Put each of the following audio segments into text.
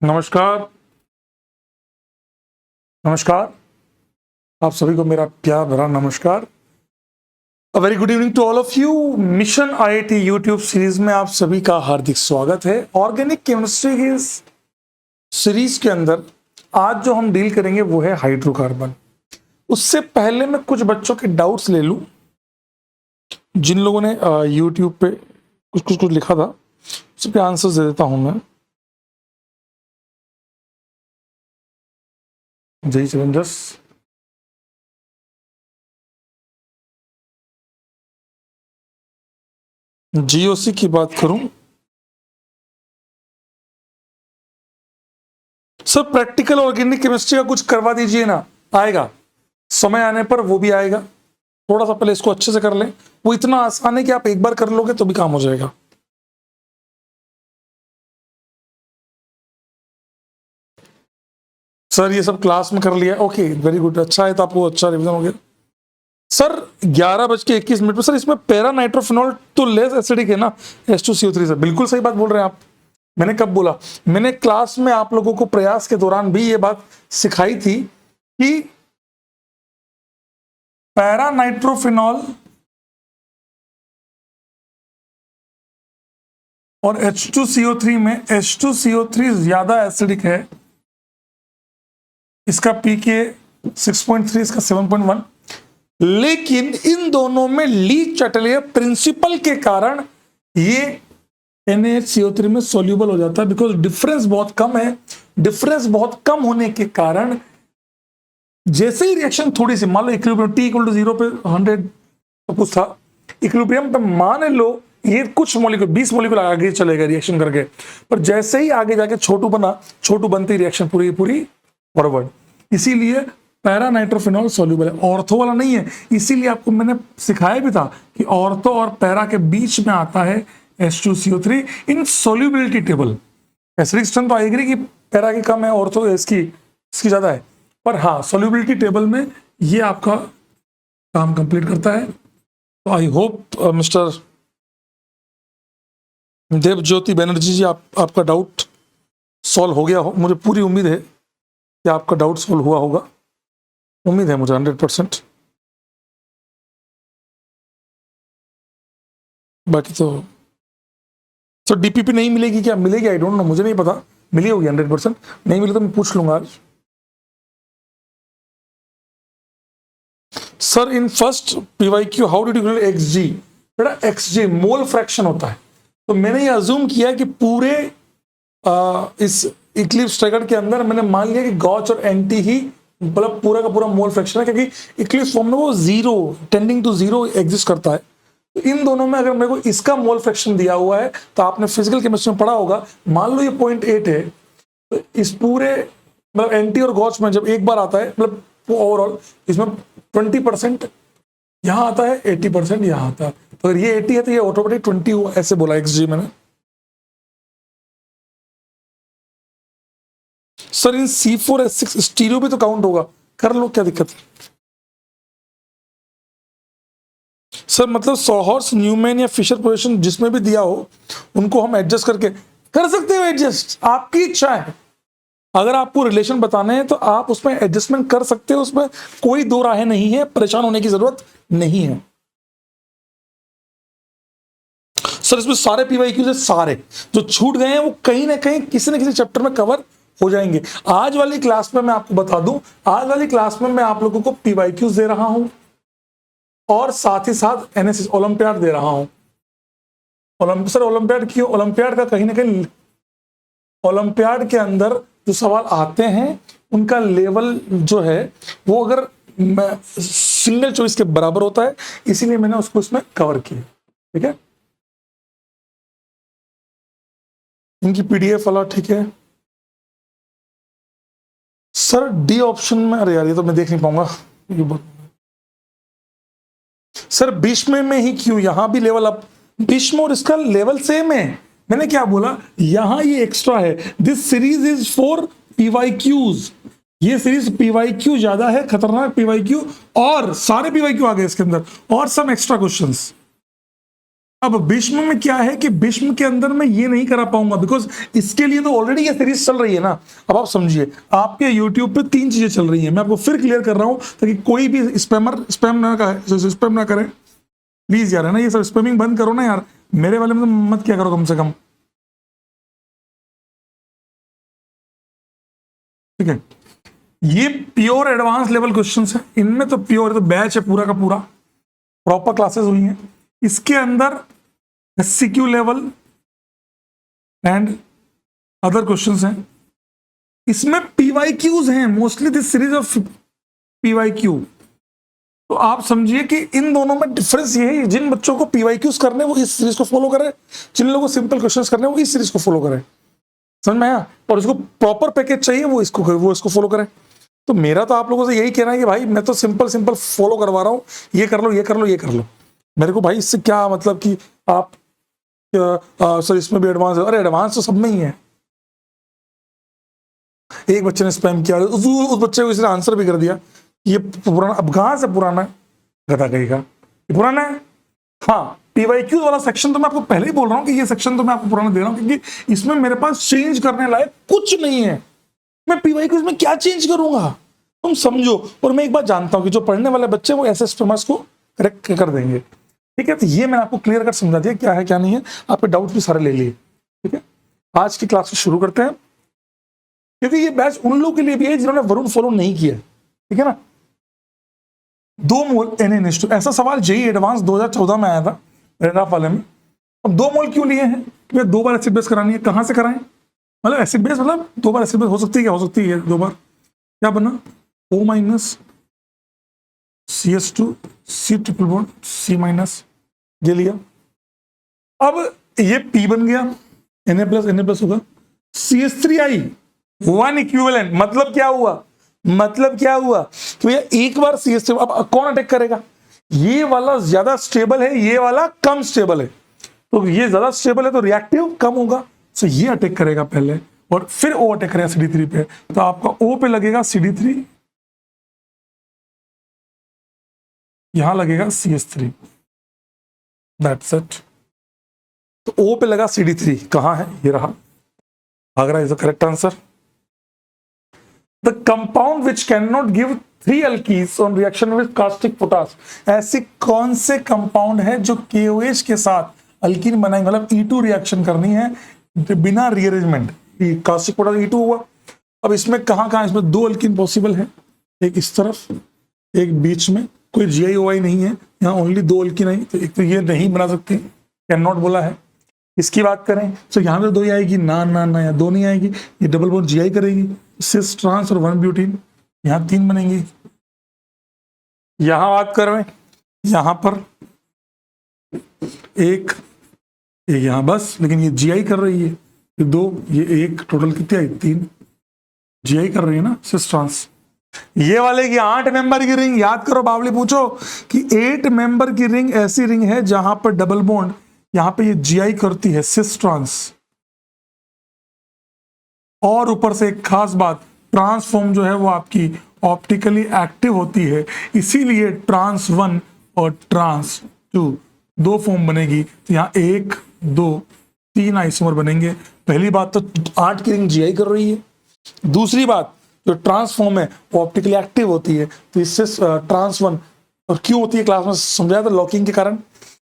नमस्कार। नमस्कार। आप सभी को मेरा प्यार भरा नमस्कार। A very good evening to all of you. Mission IIT YouTube series में आप सभी का हार्दिक स्वागत है। ऑर्गेनिक केमिस्ट्री की इस सीरीज के अंदर आज जो हम डील करेंगे वो है हाइड्रोकार्बन। उससे पहले मैं कुछ बच्चों के डाउट्स ले लूं जिन लोगों ने यूट्यूब पे कुछ लिखा था, उस पर आंसर्स दे देता हूं मैं। जय चैलेंजर्स। जीओसी की बात करूं, सर प्रैक्टिकल ऑर्गेनिक केमिस्ट्री का कुछ करवा दीजिए ना। आएगा, समय आने पर वो भी आएगा। थोड़ा सा पहले इसको अच्छे से कर लें। वो इतना आसान है कि आप एक बार कर लोगे तो भी काम हो जाएगा। सर ये सब क्लास में कर लिया, ओके वेरी गुड, अच्छा है तो आपको अच्छा रिवीजन हो गया। सर 11:21 पर सर इसमें पैरा नाइट्रोफिनॉल तो लेस एसिडिक है ना H2CO3 से। बिल्कुल सही बात बोल रहे हैं आप। मैंने कब बोला? मैंने क्लास में आप लोगों को प्रयास के दौरान भी ये बात सिखाई थी कि पैरा नाइट्रोफिनॉल और H2CO3 में H2CO3 ज्यादा एसिडिक है। इसका पीके 6.3, इसका 7.1। लेकिन इन दोनों में ली चटलिया प्रिंसिपल के कारण ये NaHCO3 में सोल्यूबल हो जाता है, बिकॉज डिफरेंस बहुत कम है। डिफरेंस बहुत कम होने के कारण जैसे ही रिएक्शन थोड़ी सी, मान लो इक्विलिब्रियम T=0 पे 100 तो कुछ था, इक्विलिब्रियम पे मान लो ये कुछ मॉलिक्यूल 20 मॉलिक्यूल आगे चलेगा रिएक्शन करके, पर जैसे ही आगे जाके छोटू बना, छोटू बनती रिएक्शन पूरी पूरी फॉरवर्ड। इसीलिए पैरा नाइट्रोफिनॉल सोल्यूबल है, ऑर्थो वाला नहीं है। इसीलिए आपको मैंने सिखाया भी था कि ऑर्थो और पैरा के बीच में आता है H2CO3 इन सोल्यूबिलिटी टेबल। एसिडिक स्ट्रेंथ तो आई एग्री कि पैरा की कम है, ऑर्थो इसकी ज्यादा है, पर हाँ सोल्यूबिलिटी टेबल में ये आपका काम कंप्लीट करता है। तो I hope mister Devjyoti Banerjee ji आपका डाउट सॉल्व हो गया हो। मुझे पूरी उम्मीद है कि आपका डाउट सॉल्व हुआ होगा, उम्मीद है मुझे 100%। बाकी तो सर डीपीपी नहीं मिलेगी क्या? मिलेगी, आई डोंट नो, मुझे नहीं पता। मिली होगी 100%, नहीं मिली तो मैं पूछ लूंगा आज। Sir in first PYQ how did you calculate XG? बेटा XG मोल फ्रैक्शन होता है, तो मैंने ये अज्यूम किया कि पूरे इस इक्लिप्स ट्रैगर के अंदर मैंने मान लिया कि गॉच और एंटी ही मतलब पूरा का पूरा मोल फ्रैक्शन है, क्योंकि इक्लिप्स फॉर्म में वो 0 टेंडिंग टू 0 एग्जिस्ट करता है। तो इन दोनों में अगर मेरे को इसका मोल फ्रैक्शन दिया हुआ है, तो आपने फिजिकल केमिस्ट्री में पढ़ा होगा, मान लो ये 0.8 है, तो इस पूरे मतलब एंटी और गॉच में जब एक बार आता है, मतलब ओवरऑल इसमें 20% यहां आता है, 80% यहां आता है। तो अगर ये 80 है तो ये ऑटोमेटिक 20 हुआ, ऐसे बोला XG मैंने। सर इन C4H6 स्टीरियो भी तो काउंट होगा, कर लो, क्या दिक्कत है? सर मतलब सॉहर्स, न्यूमैन या फिशर पोजीशन जिसमें भी दिया हो, उनको हम एडजस्ट करके कर सकते हो। एडजस्ट आपकी इच्छा है, अगर आपको रिलेशन बताने हैं तो आप उसमें एडजस्टमेंट कर सकते हो, उसमें कोई दो राहें नहीं है, परेशान होने की जरूरत नहीं है। सर इसमें सारे PYQ सारे जो छूट गए हैं वो कहीं ना कहीं किसी न किसी चैप्टर में कवर हो जाएंगे। आज वाली क्लास में मैं आपको बता दूं, आज वाली क्लास में मैं आप लोगों को PYQ दे रहा हूं और साथ ही साथ NSS ओलंपियाड दे रहा हूं। सर ओलंपियाड क्यों? ओलंपियाड का कहीं ना कहीं ओलंपियाड के अंदर जो सवाल आते हैं उनका लेवल जो है वो अगर सिंगल चॉइस के बराबर होता है, इसीलिए मैंने उसको इसमें कवर किया। ठीक है, इनकी PDF वाला ठीक है। सर डी ऑप्शन में, अरे यार ये तो मैं देख नहीं पाऊंगा। सर भीष्म में ही क्यों? यहां भी लेवल अप, भीष्म और इसका लेवल सेम है। मैंने क्या बोला? यहां ये एक्स्ट्रा है। This series is for PYQs। ये सीरीज PYQ ज्यादा है, खतरनाक PYQ, और सारे PYQ आ गए इसके अंदर, और सम एक्स्ट्रा क्वेश्चंस। अब भीष्म में क्या है कि भीष्म के अंदर मैं ये नहीं करा पाऊंगा, बिकॉज इसके लिए तो ऑलरेडी ये सीरीज चल रही है ना। अब आप समझिए, आपके यूट्यूब पे 3 चीजें चल रही हैं, मैं आपको फिर क्लियर कर रहा हूं ताकि कोई भी स्पैम ना करे प्लीज यार, है ना, ये सब स्पैमिंग बंद करो ना यार, मेरे वाले में तो मत क्या करो कम से कम, ठीक है। ये प्योर एडवांस लेवल क्वेश्चंस है, इनमें तो प्योर तो बैच है पूरा का पूरा, प्रॉपर क्लासेस हुई हैं। इसके अंदर SCQ level and other questions हैं, इसमें पीवाईक्यूज हैं, mostly this series of PYQ. तो आप समझिए कि इन दोनों में डिफरेंस ये है, जिन बच्चों को पीवाईक्यूज करने वो इस सीरीज को फॉलो करें, जिन लोगों को सिंपल क्वेश्चंस करने वो इस सीरीज को फॉलो करें, समझ में आया। और इसको प्रॉपर पैकेज चाहिए वो इसको फॉलो करें। तो मेरा तो आप लोगों से यही कहना है कि भाई मैं तो सिंपल फॉलो करवा रहा हूँ, ये कर लो ये कर लो ये कर लो, मेरे को भाई इससे क्या मतलब कि आप सर इसमें भी एडवांस है, अरे एडवांस तो सब में ही है। एक बच्चे ने स्पैम किया, उस बच्चे को इसने आंसर भी कर दिया, ये पुराना, अब कहां से पुराना है, गधा कहेगा ये पुराना है। हाँ, पीवाईक्यू वाला सेक्शन तो मैं आपको पहले ही बोल रहा हूँ कि ये सेक्शन तो मैं आपको पुराना दे रहा हूँ, क्योंकि इसमें मेरे पास चेंज करने लायक कुछ नहीं है। मैं पीवाईक्यूज में क्या चेंज करूंगा, तुम समझो। और मैं एक बात जानता हूं कि जो पढ़ने वाले बच्चे वो ऐसे स्पैमर्स को करेक्ट कर देंगे, ठीक है। तो ये मैंने आपको क्लियर कर समझा दिया क्या है क्या नहीं है, आपके डाउट भी सारे ले लिए, ठीक है। आज की क्लास को शुरू करते हैं, क्योंकि ये बैच उन लोगों के लिए भी है जिन्होंने वरुण फॉलो नहीं किया, ठीक है ना। 2 मोल Na, ऐसा सवाल जेई एडवांस 2014 में आया था पैराग्राफ वाले में। अब 2 मोल क्यों लिए हैं कि 2 बार एसिड बेस करानी है, कहां से कराएं, मतलब एसिड बेस मतलब 2 बार एसिड बेस हो सकती है, क्या हो सकती है 2 बार, क्या बना O- CS2 C triple bond C- ये लिया। अब ये P बन गया, Na+ होगा, CS3I 1 इक्विवेलेंट। मतलब क्या हुआ कि भैया एक बार CS3, अब कौन अटैक करेगा, ये वाला ज्यादा स्टेबल है, ये वाला कम स्टेबल है, तो ये ज्यादा स्टेबल है तो रिएक्टिव कम होगा, तो ये अटैक करेगा पहले और फिर O अटैक करेगा CD3 पे, तो आपका O पे लगेगा CD3, यहां लगेगा CS3, दैट्स इट। तो O पे लगा CD3, कहां है, ये रहा, Agra is the correct answer. The compound which can not give 3 alkenes on reaction with caustic potash, ऐसे कौन से कंपाउंड है जो KOH के साथ अल्कीन बनाएंगे, मतलब E2 रिएक्शन करनी है बिना रीअरेंजमेंट, कास्टिक पोटाश E2 हुआ। अब इसमें कहां इसमें 2 अल्कीन पॉसिबल है, एक इस तरफ एक बीच में, कोई GI-OI नहीं है, यहाँ ओनली 2 अल्कीन आई, तो एक तो ये नहीं बना सकती, कैन नॉट बोला है। इसकी बात करें तो यहाँ पे 2 ही आएगी, ना या 2 नहीं आएगी, ये डबल बॉन्ड GI करेगी, सिस ट्रांस और 1 ब्यूटीन, यहाँ 3 बनेंगी। यहां बात कर रहे हैं, यहां पर एक यहां बस, लेकिन ये GI कर रही है, ये 2, ये 1, टोटल कितनी आई 3 GI कर रही है ना सिस ट्रांस। ये वाले की 8 मेंबर की रिंग, याद करो बावली पूछो कि 8 मेंबर की रिंग ऐसी रिंग है जहां पर डबल बॉन्ड यहां पे ये GI करती है सिस ट्रांस, और ऊपर से एक खास बात, ट्रांसफॉर्म जो है वो आपकी ऑप्टिकली एक्टिव होती है, इसीलिए ट्रांस 1 और ट्रांस 2 2 फॉर्म बनेगी, तो यहाँ 1 2 3 आइसोमर बनेंगे। पहली बात तो 8 की रिंग GI कर रही है, दूसरी बात जो ट्रांसफॉर्म है वो ऑप्टिकली एक्टिव होती है, तो इससे ट्रांस 1 और क्यों होती है क्लास में समझाया था, लॉकिंग के कारण।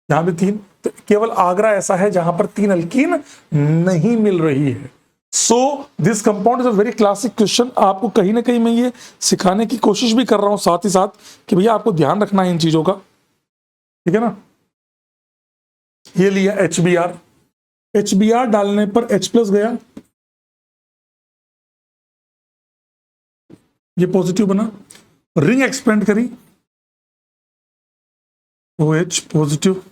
यहाँ पे 3, तो केवल आगरा ऐसा है जहां पर 3 अल्कीन नहीं मिल रही है। So this compound is a very classic question, आपको कहीं ना कहीं मैं ये सिखाने की कोशिश भी कर रहा हूं साथ ही साथ कि भैया आपको ध्यान रखना है इन चीजों का, ठीक है ना। ये लिया HBr डालने पर H+ गया, ये पॉजिटिव बना, रिंग एक्सपेंड करी OH पॉजिटिव,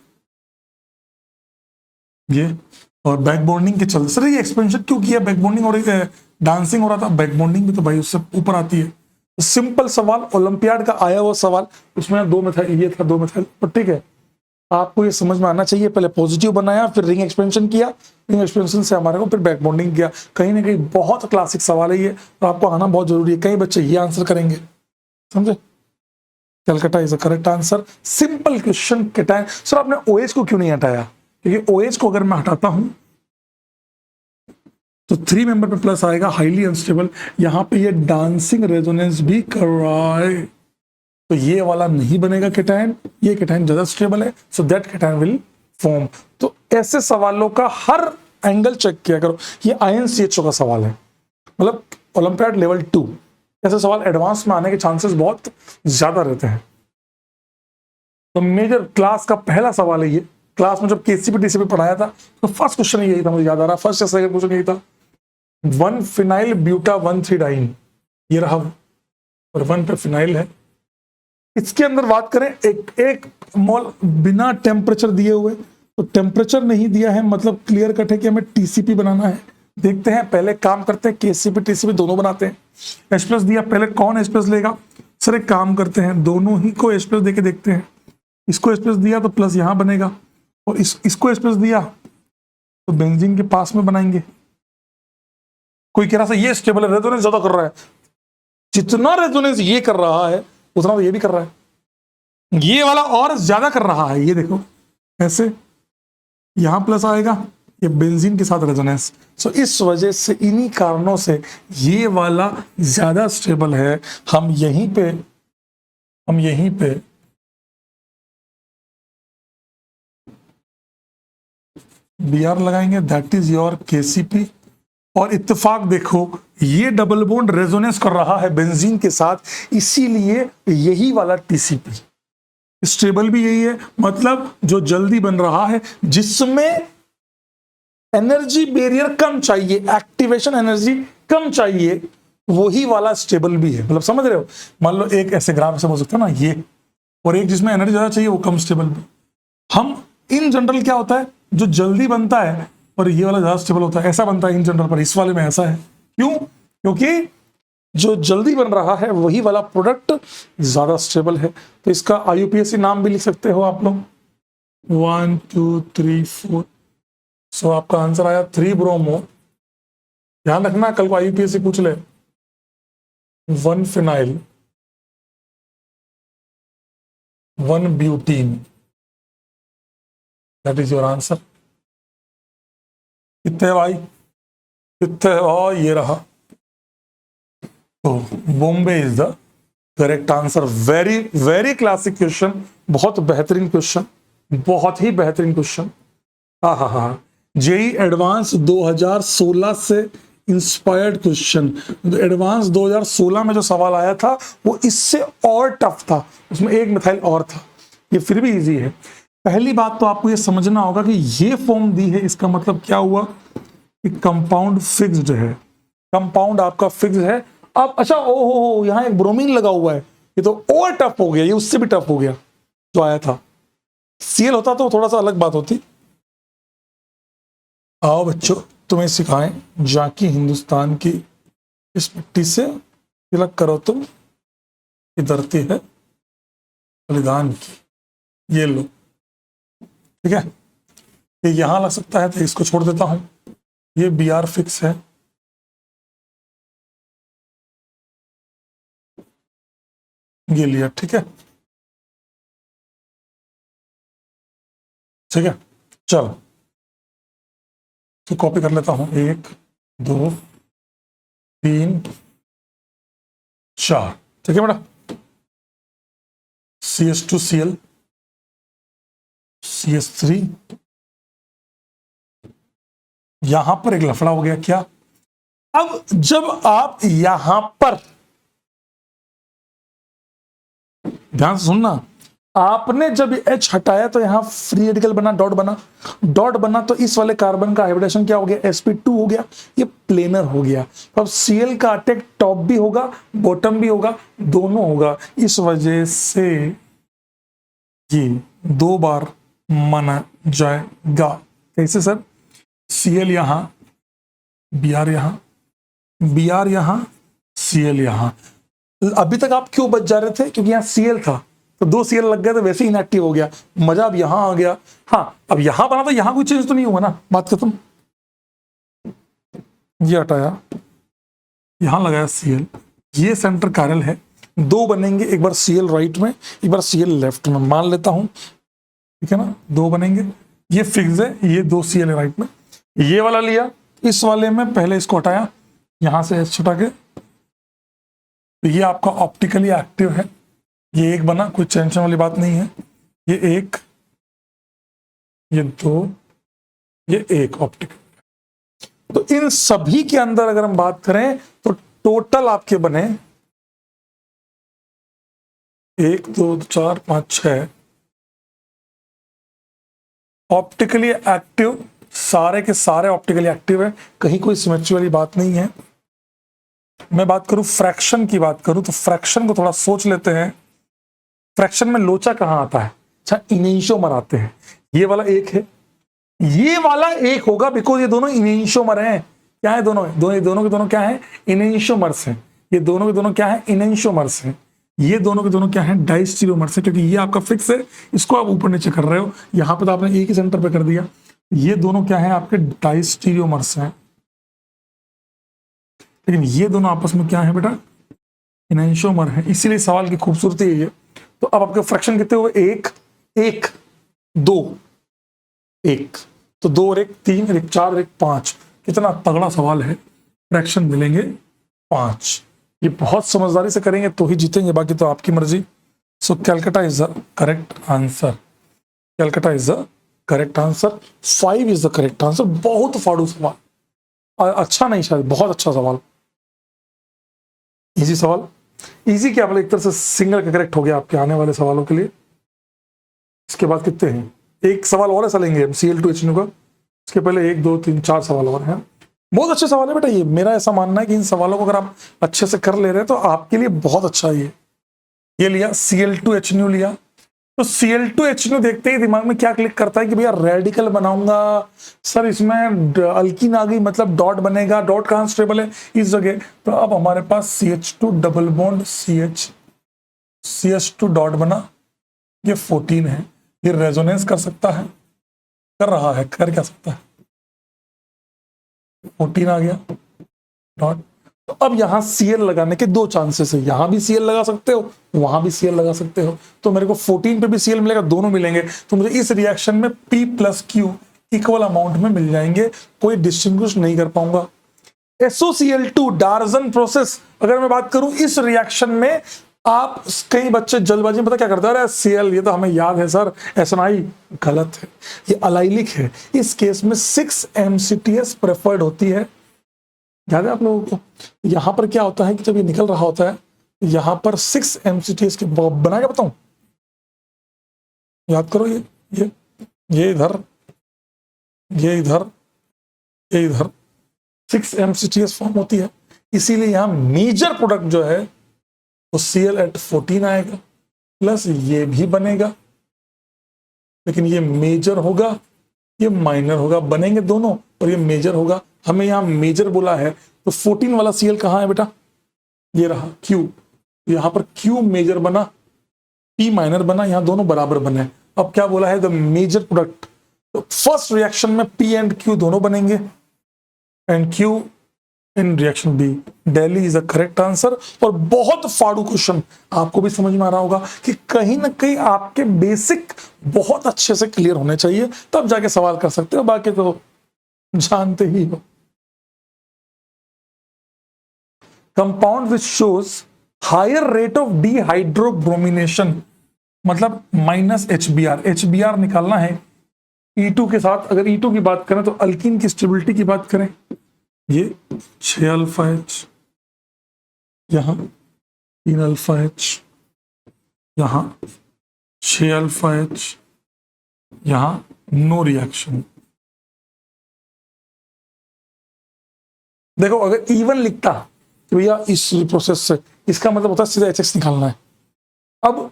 ये और बैक बॉन्डिंग के चलते, सर ये एक्सपेंशन क्यों किया, बैक बॉन्डिंग और डांसिंग हो रहा था, बैक बॉन्डिंग भी तो भाई उससे ऊपर आती है। सिंपल सवाल, ओलंपियाड का आया हुआ सवाल, उसमें 2 मिथाइल, ये था 2 मिथाइल, पर ठीक है आपको ये समझ में आना चाहिए, पहले पॉजिटिव बनाया फिर रिंग एक्सपेंशन किया, रिंग एक्सपेंशन से हमारे को फिर बैक बॉन्डिंग किया। कहीं ना कहीं बहुत क्लासिक सवाल है ये, तो आपको आना बहुत जरूरी है, कई बच्चे ये आंसर करेंगे, समझे। Calcutta is the correct answer, simple question. Cation, sir आपने OH को क्यों नहीं हटाया, क्योंकि OH को अगर मैं हटाता हूं तो 3 मेंबर पे प्लस आएगा, हाईली अनस्टेबल। यहां पे ये डांसिंग रेजोनेंस भी कर रहा है, तो ये वाला नहीं बनेगा केटायन, ये केटायन ज्यादा स्टेबल है, so that cation will form. तो ऐसे सवालों का हर एंगल चेक किया करो। ये INCHO का सवाल है, मतलब ओलंपियाड लेवल 2। ऐसे सवाल एडवांस में आने के चांसेस बहुत ज्यादा रहते हैं। तो मेजर क्लास का पहला सवाल है ये। क्लास में जब KCP TCP पढ़ाया था तो फर्स्ट क्वेश्चन यही था, मुझे याद आ रहा, फर्स्ट या सेकंड क्वेश्चन यही था, 1 फिनाइल ब्यूटा 1,3 डाइन, ये रहा, और 1 पे फिनाइल है। इसके अंदर बात करें, एक मोल बिना टेम्परेचर दिए हुए, तो टेम्परेचर नहीं दिया है, मतलब क्लियर कट है कि हमें TCP बनाना है। देखते हैं, पहले काम करते हैं, KCP TCP दोनों बनाते हैं। H+ दिया, पहले कौन H+ लेगा? सर एक काम करते हैं, दोनों ही को H+ देके देखते हैं। इसको H+ दिया तो प्लस यहां बनेगा, और इसको H+ दिया तो बेंजीन के पास में बनाएंगे। कोई कह रहा है ये स्टेबल है, रेजोनेंस ज्यादा कर रहा है। जितना रेजोनेंस ये कर रहा है उतना तो ये भी कर रहा है, ये वाला और ज्यादा कर रहा है। ये देखो ऐसे, यहां प्लस आएगा, ये बेंजीन के साथ रेजोनेंस। सो इस वजह से, इन्हीं कारणों से ये वाला ज्यादा स्टेबल है। हम यहीं पे Br लगाएंगे, दैट इज योर KCP। और इत्तेफाक देखो, ये डबल बॉन्ड रेजोनेंस कर रहा है बेंजीन के साथ, इसीलिए यही वाला TCP स्टेबल भी यही है। मतलब जो जल्दी बन रहा है, जिसमें एनर्जी बैरियर कम चाहिए, एक्टिवेशन एनर्जी कम चाहिए, वही वाला स्टेबल भी है। मतलब समझ रहे हो, मान लो एक ऐसे ग्राफ से हो सकता है ना ये, और एक जिसमें एनर्जी ज्यादा चाहिए वो कम स्टेबल भी। हम इन जनरल क्या होता है, जो जल्दी बनता है और ये वाला ज्यादा स्टेबल होता है, ऐसा बनता है इन जनरल। पर इस वाले में ऐसा है, क्यों? क्योंकि जो जल्दी बन रहा है वही वाला प्रोडक्ट ज्यादा स्टेबल है। तो इसका IUPAC नाम भी लिख सकते हो आप लोग, 1 2 3 4। सो आपका आंसर आया 3 ब्रोमो। ध्यान रखना, कल को IUPAC पूछ ले, 1 phenyl 1 butene, that is your answer. कितने भाई, कितने? और ये रहा, तो Bombay is the correct answer. Very very classic question, बहुत बेहतरीन क्वेश्चन, बहुत ही बेहतरीन क्वेश्चन। हाँ, JEE एडवांस 2016 से इंस्पायर्ड क्वेश्चन। एडवांस 2016 में जो सवाल आया था वो इससे और टफ था, उसमें एक मिथाइल और था, ये फिर भी इजी है। पहली बात तो आपको ये समझना होगा कि ये फॉर्म दी है, इसका मतलब क्या हुआ कि कंपाउंड फिक्स्ड है, कंपाउंड आपका फिक्स्ड है। अब अच्छा, ओहो, यहाँ एक ब्रोमीन लगा हुआ है, ये तो और टफ हो गया, ये उससे भी टफ हो गया जो आया था। Cl होता तो थोड़ा सा अलग बात होती। आओ बच्चों, तुम्हें सिखाएं जाकी हिंदुस्तान की इस मिट्टी से तिलक करो तुम, ये धरती है बलिदान की। ये लो, ठीक है, ये यहां लग सकता है तो इसको छोड़ देता हूं। ये Br फिक्स है, ये लिया, ठीक है, ठीक है। चलो तो कॉपी कर लेता हूं, 1 2 3 4, ठीक है बेटा। CH2Cl CH3, यहां पर एक लफड़ा हो गया क्या? अब जब आप यहां पर ध्यान से सुनना, आपने जब H हटाया तो यहां फ्री रेडिकल बना, डॉट बना, डॉट बना, तो इस वाले कार्बन का हाइब्रिडेशन क्या हो गया? sp2 हो गया, ये प्लेनर हो गया। तो अब Cl का अटैक टॉप भी होगा, बॉटम भी होगा, दोनों होगा। इस वजह से ये 2 बार माना जाएगा। कैसे सर? Cl यहां, Br यहां, Br यहां, Cl यहां। अभी तक आप क्यों बच जा रहे थे? क्योंकि यहां Cl था, तो 2 Cl लग गए तो वैसे ही इनएक्टिव हो गया। मजा अब यहां आ गया। हाँ, अब यहां बना तो यहां कोई चेंज तो नहीं हुआ ना, बात खत्म। ये हटाया, यहां लगाया Cl, ये सेंटर कायरल है, 2 बनेंगे, एक बार Cl राइट में, एक बार Cl लेफ्ट में, मान लेता हूं, ठीक है ना, 2 बनेंगे। ये फिक्स है, ये 2 Cl है राइट में। ये वाला लिया, इस वाले में पहले इसको हटाया, यहां से H छुटा के, तो ये आपका ऑप्टिकली एक्टिव है, ये एक बना, कोई टेंशन वाली बात नहीं है। ये एक, ये 2, ये एक ऑप्टिकल। तो इन सभी के अंदर अगर हम बात करें तो टोटल आपके बने 1 2 4 5 6 ऑप्टिकली एक्टिव, सारे के सारे ऑप्टिकली एक्टिव है, कहीं कोई सिमेट्री वाली बात नहीं है। मैं बात करूं फ्रैक्शन की बात करूं तो फ्रैक्शन को थोड़ा सोच लेते हैं। फ्रैक्शन में लोचा कहां आता है? अच्छा, इनेंशियोमर आते हैं। ये वाला एक है, ये वाला एक होगा, बिकॉज ये दोनों इनेंशियोमर हैं। क्या है? दोनों के दोनों क्या है? इनेंशियोमर्स हैं। ये दोनों के दोनों क्या है? इनेंशियोमर्स हैं। ये दोनों के दोनों क्या है? डाइस्टीरियोमर्स हैं, क्योंकि ये आपका फिक्स है, इसको आप ऊपर नीचे कर रहे हो, यहां पे तो आपने एक ही सेंटर पे कर दिया। ये दोनों क्या है? आपके डाइस्टीरियोमर्स हैं। लेकिन ये दोनों आपस में क्या है बेटा? इनेंशियोमर है, इसीलिए सवाल की खूबसूरती है ये। तो अब आपके फ्रैक्शन कितने हुए? 1 1 2 1, तो 2 और 1 3 और 1 4 और 1 5। कितना तगड़ा सवाल है। फ्रैक्शन मिलेंगे 5। ये बहुत समझदारी से करेंगे तो ही जीतेंगे, बाकी तो आपकी मर्जी। So Calcutta is the correct answer. Calcutta is the correct answer. 5 is the correct answer. बहुत फाड़ू सवाल, अच्छा नहीं, शायद बहुत अच्छा सवाल, इजी सवाल। इजी क्या, मतलब एक तरह से सिंगल का करेक्ट हो गया आपके आने वाले सवालों के लिए। इसके बाद कितने हैं? एक सवाल और ऐसा लेंगे हम Cl2HNO का। इसके पहले 1 2 3 4 सवाल और हैं। बहुत अच्छे सवाल है बेटा ये। मेरा ऐसा मानना है कि इन सवालों को अगर आप अच्छे से कर ले रहे हैं तो आपके लिए बहुत अच्छा है ये लिया Cl2HNO लिया, तो Cl2HNO देखते ही दिमाग में क्या क्लिक करता है कि भैया रेडिकल बनाऊंगा सर, इसमें अल्कीन आ गई, मतलब डॉट बनेगा। डॉट कहां स्टेबल है? इस जगह। तो अब हमारे पास CH2 double bond CH2 dot बना, ये 14 है। ये रेजोनेंस कर सकता है, कर रहा है, कर क्या सकता है? 14 आ गया डॉट। तो अब यहां Cl लगाने के 2 चांसेस है, यहां भी Cl लगा सकते हो, वहां भी Cl लगा सकते हो। तो मेरे को 14 पे भी Cl मिलेगा, दोनों मिलेंगे, तो मुझे इस रिएक्शन में P plus Q equal amount में मिल जाएंगे, कोई डिस्टिंग्विश नहीं कर पाऊंगा। SOCl2 डार्जन प्रोसेस अगर मैं बात करूं, इस रिएक्शन में आप, कई बच्चे जल्दबाजी में पता क्या करते हैं? अरे Cl ये तो हमें याद है सर, SNI। गलत है, ये अलाइलिक है। इस केस में 6 MCTS प्रेफर्ड होती है, याद है आप लोगों को? यहां पर क्या होता है कि जब ये निकल रहा होता है, यहां पर 6 MCTS के बना के बताऊं, याद करो, ये इधर, ये इधर, ये इधर 6 MCTS फॉर्म होती है। इसीलिए यहां मेजर प्रोडक्ट जो है वो Cl@14 आएगा, प्लस ये भी बनेगा, लेकिन ये मेजर होगा, ये माइनर होगा, बनेंगे दोनों, और ये मेजर होगा। हमें यहां मेजर बोला है, तो 14 वाला Cl कहां है बेटा? ये रहा Q। यहां पर Q मेजर बना, P माइनर बना, यहां दोनों बराबर बने। अब क्या बोला है? The major product. तो फर्स्ट रिएक्शन में P एंड Q दोनों बनेंगे, and Q in reaction B। Delhi is the correct answer. और बहुत फाड़ू क्वेश्चन, आपको भी समझ में आ रहा होगा कि कहीं ना कहीं आपके बेसिक बहुत अच्छे से क्लियर होने चाहिए, तब जाके सवाल कर सकते हो, बाकी तो जानते ही हो। Compound which shows higher rate of dehydrobromination, मतलब -HBr। HBr निकालना है E2 के साथ। अगर E2 की बात करें तो अल्कीन की स्टेबिलिटी की बात करें, ये 6 अल्फा H, यहां 3 अल्फा H, यहां 6 अल्फा H, यहां नो रिएक्शन। देखो अगर इवन लिखता तो भैया इस प्रोसेस से, इसका मतलब होता है सीधा HX निकालना है। अब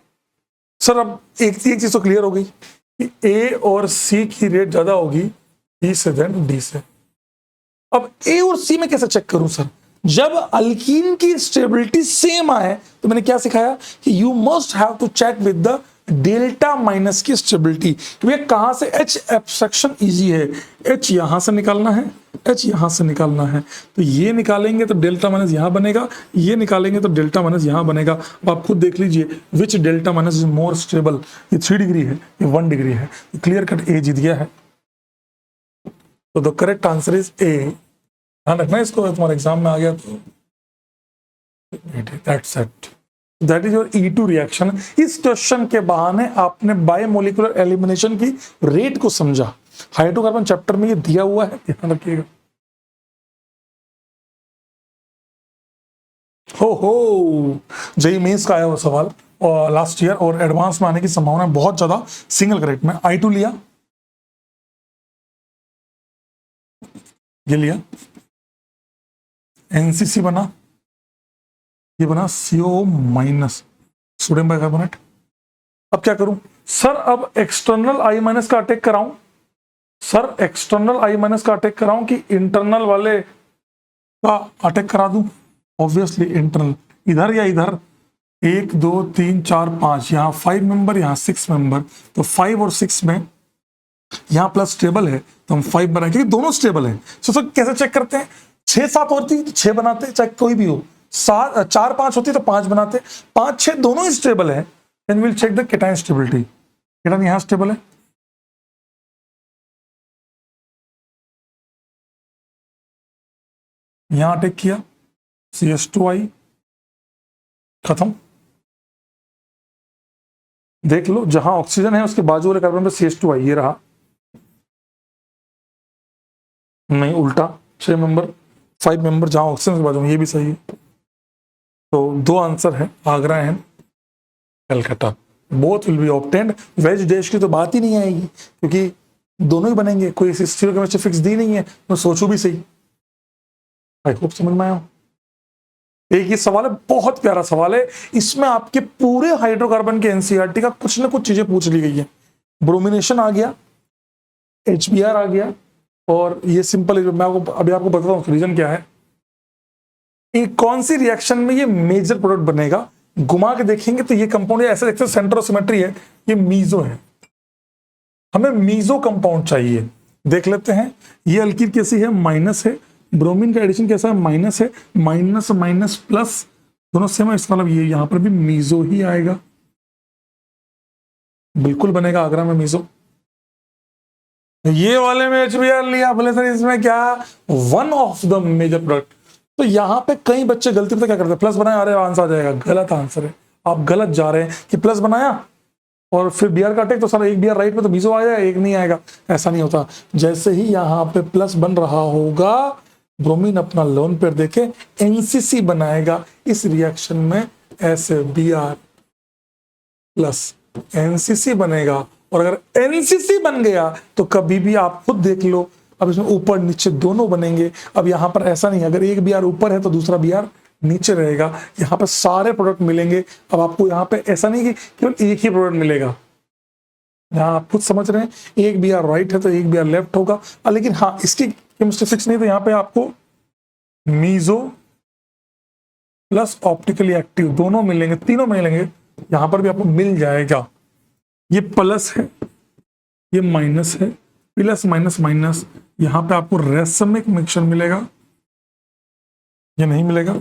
सर, अब एक चीज तो क्लियर हो गई कि A और C की रेट ज्यादा होगी E से देन D से। अब A और C में कैसे चेक करूं सर? जब अल्कीन की स्टेबिलिटी सेम आए तो मैंने क्या सिखाया कि you must have to check with the delta minus की स्टेबिलिटी। तो कहां से H एब्स्ट्रैक्शन इजी है, H यहां से निकालना है, H यहां से निकालना है, तो ये निकालेंगे तो डेल्टा माइनस यहां बनेगा, ये निकालेंगे तो डेल्टा माइनस यहां बनेगा। अब आप खुद देख लीजिए which delta minus is more stable. ये 3 डिग्री है, ये 1 डिग्री है, क्लियर कट A जीत गया है। तो the correct answer is a. ध्यान रखना इसको, तुम्हारे एग्जाम में आ गया तो that's it, that is your E2 reaction. इस क्वेश्चन के बहाने आपने बायोमोलिकुलर एलिमिनेशन की रेट को समझा। हाइड्रोकार्बन चैप्टर में ये दिया हुआ है, ध्यान रखिएगा। हो जेईई मेंस का आया हुआ सवाल और लास्ट ईयर, और एडवांस में आने की संभावना बहुत ज्यादा। सिंगल करेक्ट में I2 लिया, ये लिया, NCC बना, ये बना CO माइनस, सोडियम बाइकार्बोनेट। अब क्या करूं सर? अब एक्सटर्नल I माइनस का अटैक कराऊं सर, एक्सटर्नल I माइनस का अटैक कराऊं कि इंटरनल वाले का अटैक करा दूं? ऑब्वियसली इंटरनल, इधर या इधर, 1 2 3 4 5, यहाँ 5 मेंबर, यहाँ 6 मेंबर, तो 5 और 6 में यहाँ प्लस स्टेबल है तो हम 5 बनाएंगे, क्योंकि दोनों स्टेबल है। सो कैसे चेक करते हैं? 6 7 होती तो 6 बनाते, चाहे कोई भी हो। 4 5 होती तो 5 बनाते, 5 6 दोनों ही स्टेबल है। Then will check the cation stability. Cation यहाँ स्टेबल है, यहाँ अटैक किया, CH2I खत्म। देख लो, जहां ऑक्सीजन है उसके बाजू वाले कार्बन पे CH2I, ये रहा। नहीं, उल्टा, 6 मेंबर 5 मेंबर, जहां ऑक्सीजन के बाजू में, ये भी सही है। तो 2 आंसर है, Agra and Calcutta, both will be obtained. Veg dish की तो बात ही नहीं आएगी, क्योंकि दोनों ही बनेंगे, कोई स्टीरियोकेमिस्ट्री फिक्स दी नहीं है। मैं सोचू भी सही। आई होप समझ में आया। एक ये सवाल है, बहुत प्यारा सवाल है। इसमें आपके पूरे हाइड्रोकार्बन के एनसीईआरटी का कुछ ना कुछ चीजें पूछ ली गई है। ब्रोमिनेशन आ गया, HBr आ गया, और ये सिंपल, मैं अभी आपको बताता हूँ रीजन क्या है। एक कौन सी रिएक्शन में ये मेजर प्रोडक्ट बनेगा, घुमा के देखेंगे तो ये कंपाउंड ऐसे देखते हैं, सेंटर ऑफ सिमेट्री है, ये मीजो है। हमें मीजो कंपाउंड चाहिए। देख लेते हैं, ये अल्कीन कैसी है, माइनस है। ब्रोमीन का एडिशन कैसा है, माइनस है। माइनस माइनस प्लस दोनों सेम है, इसका मतलब ये यहां पर भी मीजो ही आएगा। बिल्कुल बनेगा आगरा में मीजो। ये वाले में HBr लिया, बोले सर इसमें क्या, one of the major product. तो यहां पे कई बच्चे गलती से क्या करते हैं, प्लस बनाया, अरे आंसर आ जाएगा। गलत आंसर है, आप गलत जा रहे हैं कि प्लस बनाया और फिर Br का अटैक, तो सर एक Br राइट में तो मीजो आएगा, एक नहीं आएगा। ऐसा नहीं होता। जैसे ही यहाँ पे प्लस बन रहा होगा, ब्रोमीन अपना लोन पेयर देके NCC बनाएगा। इस रिएक्शन में ऐसे Br प्लस NCC बनेगा, और अगर NCC बन गया तो कभी भी आप खुद देख लो, अब इसमें ऊपर नीचे दोनों बनेंगे। अब यहाँ पर ऐसा नहीं, अगर एक Br ऊपर है तो दूसरा Br नीचे रहेगा। यहाँ पर सारे प्रोडक्ट मिलेंगे। अब आपको यहाँ पे ऐसा नहीं कि केवल एक ही प्रोडक्ट मिलेगा, यहाँ आप खुद समझ रहे हैं, एक Br राइट है तो एक Br लेफ्ट होगा। लेकिन हाँ, इसकी केमिस्ट्री फिक्स नहीं, तो यहाँ पे आपको मीजो प्लस ऑप्टिकली एक्टिव दोनों मिलेंगे, तीनों मिलेंगे। यहां पर भी आपको मिल जाएगा। ये प्लस है, ये माइनस है, प्लस माइनस माइनस। यहां पे आपको रेसमिक मिक्सचर मिलेगा, ये नहीं मिलेगा।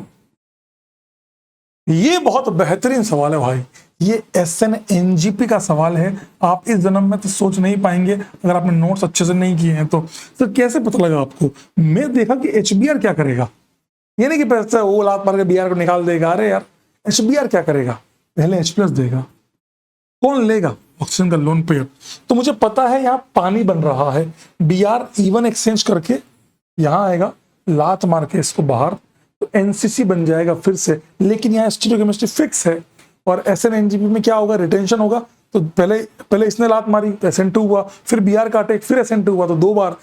ये बहुत बेहतरीन सवाल है भाई, ये SNNGP का सवाल है। आप इस जन्म में तो सोच नहीं पाएंगे अगर आपने नोट्स अच्छे से नहीं किए हैं तो कैसे पता लगा आपको? मैं देखा कि HBr क्या करेगा, ये नहीं कि पैसा वो लात मार के Br को निकाल देगा। अरे यार, HBr क्या करेगा, पहले H+ देगा। कौन लेगा? ऑक्सीजन का लोन पेयर। तो मुझे पता है यहाँ पानी बन रहा है, Br इवन एक्सचेंज करके यहाँ आएगा, लात मार के इसको बाहर, तो NCC बन जाएगा फिर से। लेकिन यहाँ स्टीरियोकेमिस्ट्री फिक्स है, और SNNGP में क्या होगा, रिटेंशन होगा। तो पहले इसने लात मारी तो SN2 हुआ, फिर Br का अटैक, फिर SN2 हुआ, तो 2 बार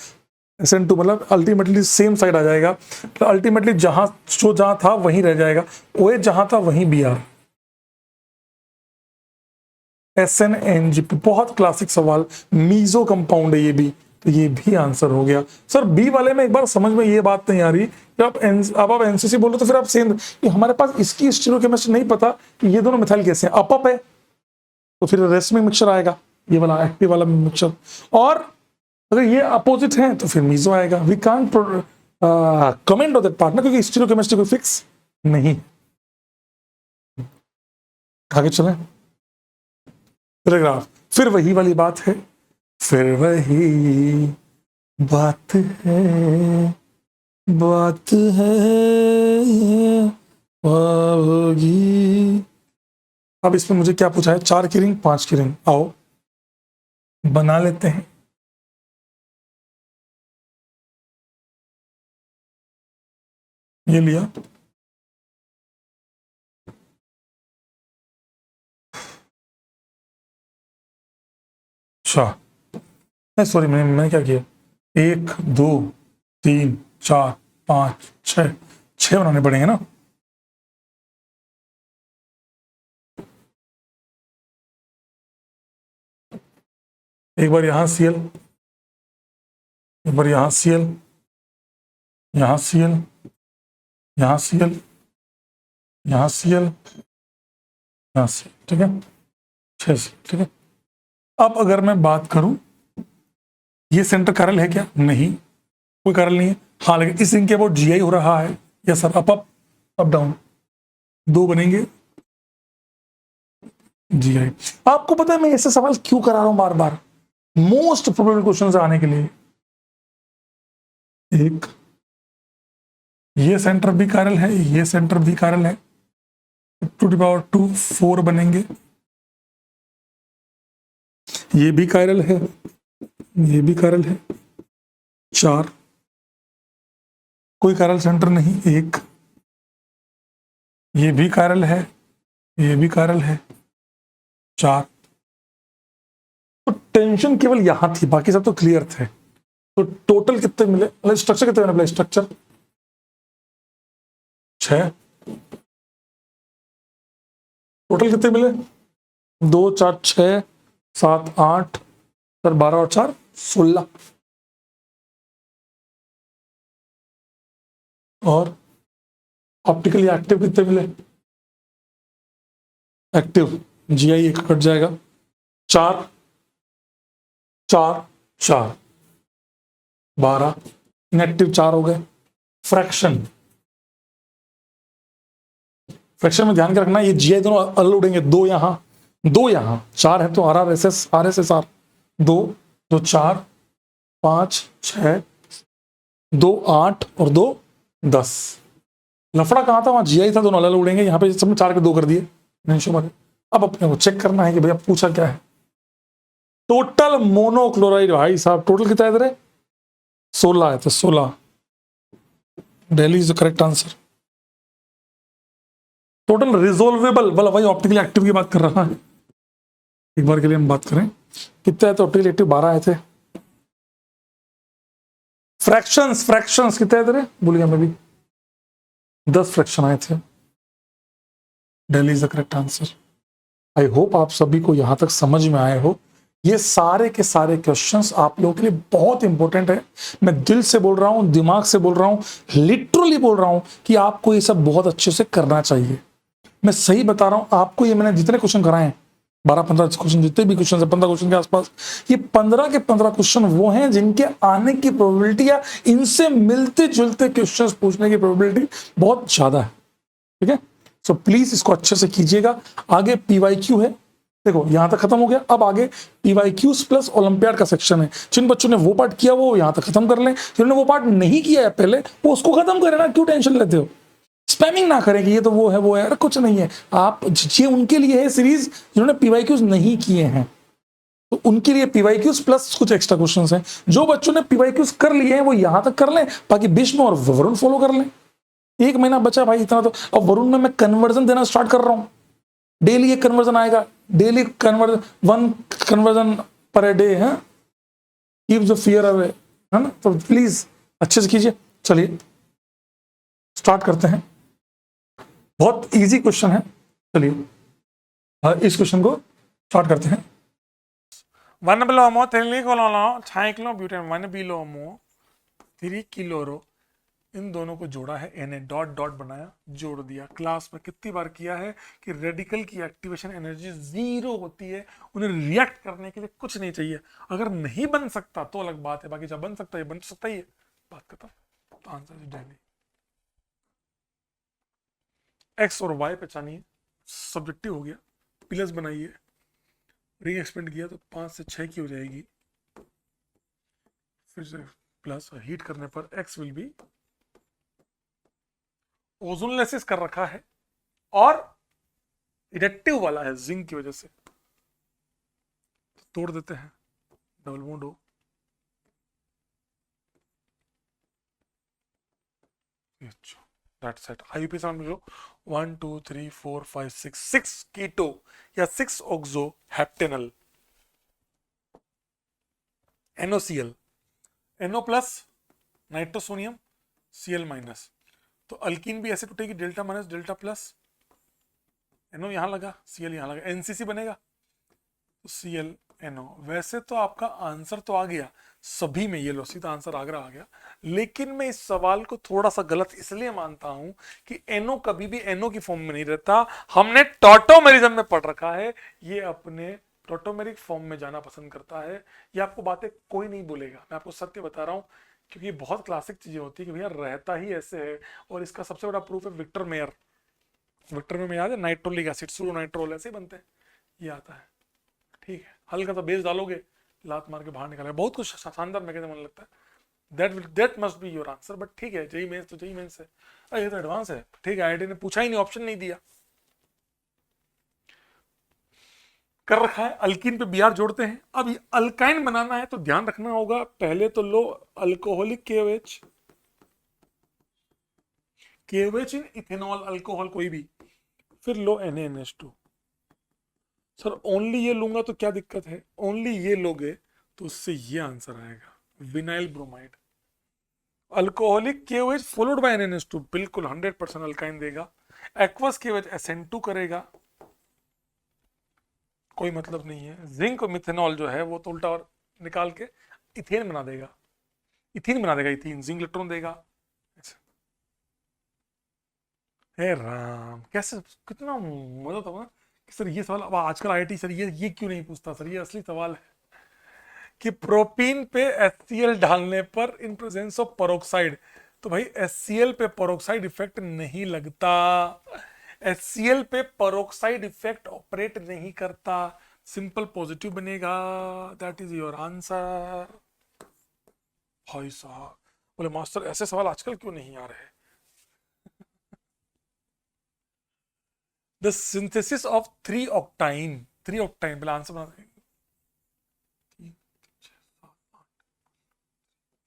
SN2, मतलब अल्टीमेटली सेम साइड आ जाएगा। तो अल्टीमेटली जहां था वहीं रह जाएगा, OH जहां था वहीं Br। SNNGP बहुत क्लासिक सवाल, मीजो कंपाउंड है ये भी, तो ये भी आंसर हो गया। सर बी वाले में एक बार समझ में ये बात नहीं आ रही कि आप NCC बोलो तो फिर आप सेम, हमारे पास इसकी स्टीरियोकेमिस्ट्री नहीं पता कि ये दोनों मिथाइल कैसे हैं। अप है तो फिर रेसमिक मिक्सचर आएगा, ये वाला एक्टिव वाला मिक्सचर, और अगर ये अपोजिट है तो फिर मीजो आएगा। We can't comment on that part ना, क्योंकि स्टीरियोकेमिस्ट्री कोई फिक्स नहीं। आगे चलें, पैराग्राफ, फिर वही वाली बात है, फिर वही बात है, बात है, होगी। अब इसमें मुझे क्या पूछा है, 4 की रिंग 5 की रिंग, आओ बना लेते हैं। ये लिया, अच्छा नहीं सॉरी, मैंने क्या किया, 1 2 3 4 5 6, 6 बनाने पड़ेंगे ना। एक बार यहां सीएल, एक बार यहां सीएल, यहां सीएल, यहां सीएल, यहां सीएल, यहां सीएल, ठीक है, 6 सीएल, ठीक है। अब अगर मैं बात करूं, ये सेंटर कारल है क्या, नहीं, कोई कारल नहीं है। हाँ लेकिन इस रिंग के अबाउट जीआई हो रहा है, यस सर, अप डाउन, 2 बनेंगे जीआई। आपको पता है मैं ऐसे सवाल क्यों करा रहा हूं बार बार, मोस्ट प्रोबेबल क्वेश्चन आने के लिए। एक, ये सेंटर भी कारल है, ये सेंटर भी कारल है, 2 4 बनेंगे, ये भी कायरल है, ये भी कायरल है, 4, कोई कायरल सेंटर नहीं, 1, ये भी कायरल है, ये भी कायरल है, 4। तो टेंशन केवल यहां थी, बाकी सब तो क्लियर थे। तो टोटल कितने मिले, मतलब स्ट्रक्चर कितने मिले, स्ट्रक्चर 6, टोटल कितने मिले, 2 4 6 7 8, सर 12 और 4 16। और ऑप्टिकली एक्टिव कितने मिले, एक्टिव जीआई 1 कट जाएगा, 4 4 4 12, इनएक्टिव 4 हो गए। फ्रैक्शन, फ्रैक्शन में ध्यान के रखना, ये जीआई दोनों अलग उड़ेंगे, 2 यहां 2 यहां, 4 है तो RRSS RSSR, 2 2 4 5 6 2 8 और 2 10। लफड़ा कहां था, वहां जीआई था, दोनों अलग उड़ेंगे, यहाँ पे सबने 4 के 2 कर दिए। अब अपने को चेक करना है कि भैया पूछा क्या है। टोटल मोनोक्लोराइड, भाई साहब टोटल कितना है इधर, 16 है, तो 16, Delhi is the correct answer. Total resolvable, वाला वही ऑप्टिकली एक्टिव की बात कर रहा है। एक बार के लिए हम बात करें, कितने आए थे ऑप्टिकली एक्टिव, 12 आए थे। फ्रैक्शंस, फ्रैक्शंस कितने आए थे, भूल गया मैं भी, 10 फ्रैक्शन आए थे। Delhi is the correct answer. I hope आप सभी को यहां तक समझ में आए हो। ये सारे के सारे क्वेश्चंस आप लोगों के लिए बहुत इंपॉर्टेंट है। मैं दिल से बोल रहा हूं, दिमाग से बोल रहा हूं, लिटरली बोल रहा हूं कि आपको ये सब बहुत अच्छे से करना चाहिए। मैं सही बता रहा हूं आपको, ये मैंने जितने क्वेश्चन कराए हैं, 12-15 क्वेश्चन, जितने भी क्वेश्चन है 15 क्वेश्चन के आसपास, ये 15 के 15 क्वेश्चन वो हैं जिनके आने की प्रोबेबिलिटी या इनसे मिलते जुलते क्वेश्चन पूछने की प्रोबेबिलिटी बहुत ज्यादा है। ठीक है, सो प्लीज इसको अच्छे से कीजिएगा। आगे पीवाईक्यू है, देखो यहां तक खत्म हो गया, अब आगे पीवाईक्यूज प्लस ओलंपियाड का सेक्शन है। जिन बच्चों ने वो पार्ट किया वो यहां तक खत्म कर लें, जिन्होंने वो पार्ट नहीं किया है पहले वो उसको खत्म करें ना, क्यों टेंशन लेते हो। स्पैमिंग ना करें कि ये तो वो है वो है, अरे कुछ नहीं है। आप ये उनके लिए है सीरीज जिन्होंने पीवाईक्यूज नहीं किए हैं, तो उनके लिए पीवाईक्यूज प्लस कुछ एक्स्ट्रा क्वेश्चंस हैं। जो बच्चों ने पीवाईक्यूज कर लिए हैं वो यहां तक कर लें, बाकी भीष्म और वरुण फॉलो कर लें। 1 महीना बचा भाई, इतना तो। अब वरुण में मैं कन्वर्जन देना स्टार्ट कर रहा हूं, डेली एक कन्वर्जन आएगा, daily conversion, 1 conversion per day है, कीप द फियर अवे, है ना। तो प्लीज अच्छे से कीजिए। चलिए स्टार्ट करते हैं, बहुत इजी क्वेश्चन है। चलिए इस क्वेश्चन को स्टार्ट करते हैं। 1 बिलोमो 3 कोलोनो 6 किलो ब्यूटेन 1 बिलोमो 3 किलोरो, इन दोनों को जोड़ा है, एन डॉट डॉट बनाया, जोड़ दिया। क्लास में कितनी बार किया है कि रेडिकल की एक्टिवेशन एनर्जी 0 होती है, उन्हें रिएक्ट करने के लिए कुछ नहीं चाहिए। अगर नहीं बन सकता तो अलग बात है, बाकी जब बन सकता है बन सकता ही है, बात खत्म। तो आंसर इज डेली। एक्स और वाई पहचानिए, सब्जेक्टिव हो गया, प्लस बनाइए, री एक्सपेंड किया तो 5 से 6 की हो जाएगी, फिर से प्लस हीट करने पर x विल बी, ओजोनलेसिस कर रखा है और इरेक्टिव वाला है जिंक की वजह से, तोड़ देते हैं, डबल बॉन्ड हो, दैट्स इट। आईयूपी समझ लो 1 2 3 4 5 6 कीटो या 6 oxo heptanal, NOCl, NO plus nitrosonium Cl minus, तो अल्कीन भी ऐसे टूटेगी, delta minus delta plus, NO यहां लगा, Cl यहां लगा, NCC बनेगा तो Cl NO। वैसे तो आपका आंसर तो आ गया सभी में, ये लो सीधा आंसर आगरा आ गया, लेकिन मैं इस सवाल को थोड़ा सा गलत इसलिए मानता हूं कि NO कभी भी NO की फॉर्म में नहीं रहता। हमने टॉटोमेरिज्म में पढ़ रखा है, ये अपने टॉटोमेरिक फॉर्म में जाना पसंद करता है। ये आपको बातें कोई नहीं बोलेगा, मैं आपको सत्य बता रहा हूं, क्योंकि बहुत क्लासिक चीजें होती है कि भैया रहता ही ऐसे है। और इसका सबसे बड़ा प्रूफ है विक्टर मेयर। विक्टर में याद है नाइट्रोलिक एसिड, सुरो नाइट्रोल ऐसे बनते हैं, ये आता है। ठीक है, हल्का सा बेस डालोगे, लात मार के बाहर निकालेगा, बहुत कुछ शानदार मैकेनिज्म मन लगता है। That must be your answer, but ठीक है, जेई मेंस तो जेई मेंस है, ये तो एडवांस है। ठीक है, आईआईटी ने पूछा ही नहीं, ऑप्शन नहीं दिया, कर रखा है। अल्कीन पे बीआर जोड़ते हैं। अब ये अल्काइन बनाना है तो ध्यान रखना होगा, पहले तो लो अल्कोहलिक KOH, KOH इन इथेनॉल अल्कोहल कोई भी, फिर लो NaNH2। सर ओनली ये लूंगा तो क्या दिक्कत है, ओनली ये लोगे तो उससे ये आंसर आएगा, vinyl bromide. Alcoholic KOH followed by NaNH2, बिल्कुल 100% अल्काइन देगा। एक्वस KOH SN2 करेगा, कोई मतलब नहीं है। जिंक मिथेनॉल जो है वो तो उल्टा और निकाल के इथेन बना देगा, इथीन बना देगा, इथीन जिंक इलेक्ट्रॉन देगा। हे राम, कैसे कितना मजा था ना कि सर ये सवाल, अब आजकल आईआईटी सर ये क्यों नहीं पूछता, सर ये असली सवाल है कि प्रोपीन पे HCl डालने पर इन प्रेजेंस ऑफ पेरोक्साइड, तो भाई HCl पे पेरोक्साइड इफेक्ट नहीं लगता, HCl पे पेरोक्साइड इफेक्ट ऑपरेट नहीं करता, सिंपल पॉजिटिव बनेगा। That is your answer. भाई साहब बोले मास्टर ऐसे सवाल आजकल क्यों नहीं आ रहे। द सिंथेसिस ऑफ 3 ऑक्टाइन, 3 ऑक्टाइन पहले आंसर बना,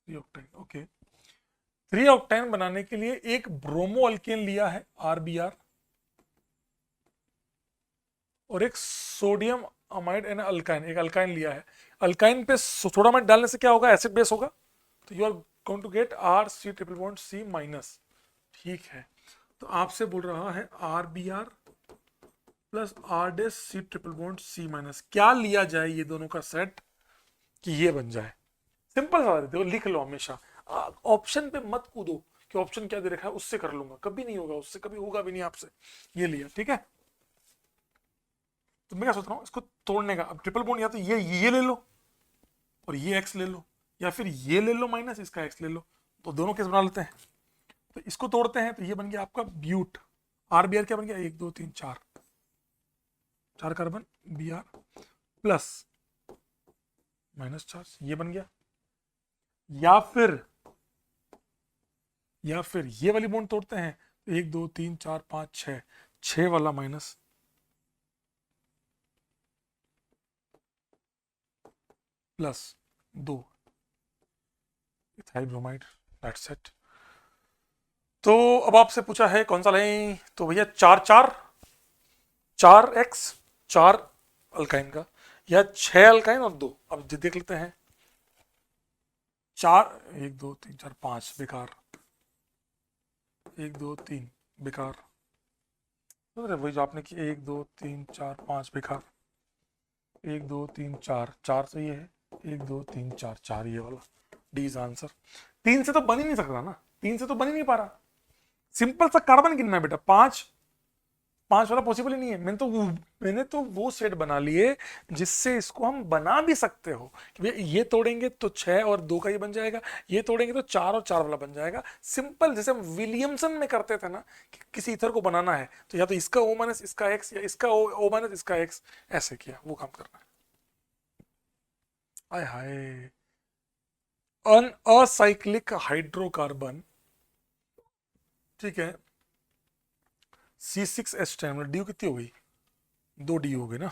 3 ऑक्टाइन, ओके। 3 ऑक्टाइन बनाने के लिए एक ब्रोमो अल्केन लिया है RBr, और एक सोडियम अमाइड एंड अल्काइन, एक अल्काइन लिया है। अल्काइन पे सोडा अमाइड डालने से क्या होगा, एसिड बेस होगा, तो you are going to get RC triple bond C minus. ठीक है, तो आपसे बोल रहा है RBr plus RC triple bond C minus, क्या लिया जाए ये दोनों का सेट कि ये बन जाए। सिंपल सवाल है, लिख लो हमेशा, ऑप्शन पे मत कूदो कि ऑप्शन क्या दे रखा है उससे कर लूंगा, कभी नहीं होगा, उससे कभी होगा भी नहीं आपसे। ये लिया, ठीक है। तो मैं क्या सोच रहा हूँ इसको तोड़ने का, अब ट्रिपल बॉन्ड या तो ये ले लो और ये x ले लो, या फिर ये ले लो माइनस इसका x ले लो, तो दोनों केस बना लेते हैं। तो इसको तोड़ते हैं तो ये बन गया आपका ब्यूट, RBr क्या बन गया, 1 2 3 4, 4 carbon Br plus minus charge, ये बन गया। या फिर ये वाली बॉन्ड तोड़ते हैं, 1 2 3 4 5 6, 6 वाला minus plus 2 ethyl bromide, that's it. तो अब आपसे पूछा है कौन सा लें, तो भैया 4x 4 अल्काइन का, या 6 अल्काइन और 2, अब देख लेते हैं। 4 1 2 3 4 5 बेकार, 1 2 3 बेकार, वही जो आपने की 1 2 3 4 5 बेकार, 1 2 3 4, 4 तो ये है, 1 2 3 4, 4 ये वाला, डी इज आंसर। 3 से तो बन ही नहीं सकता ना, 3 से तो बन ही नहीं पा रहा। सिंपल सा कार्बन गिनना है बेटा, 5 वाला पॉसिबल ही नहीं है। मैंने तो वो सेट बना लिए जिससे इसको हम बना भी सकते हो कि भैया ये तोड़ेंगे तो 6 और 2 का ये बन जाएगा, ये तोड़ेंगे तो 4 और 4 वाला बन जाएगा। सिंपल, जैसे हम विलियमसन में करते थे ना कि किसी इथर को बनाना है तो या तो इसका O माइनस इसका X, या इसका O माइनस इसका X, ऐसे किया, वो काम करना है। आय हाय, अन असाइक्लिक हाइड्रोकार्बन, ठीक है, C6H10 डी कितनी हो गई, 2D हो गई ना।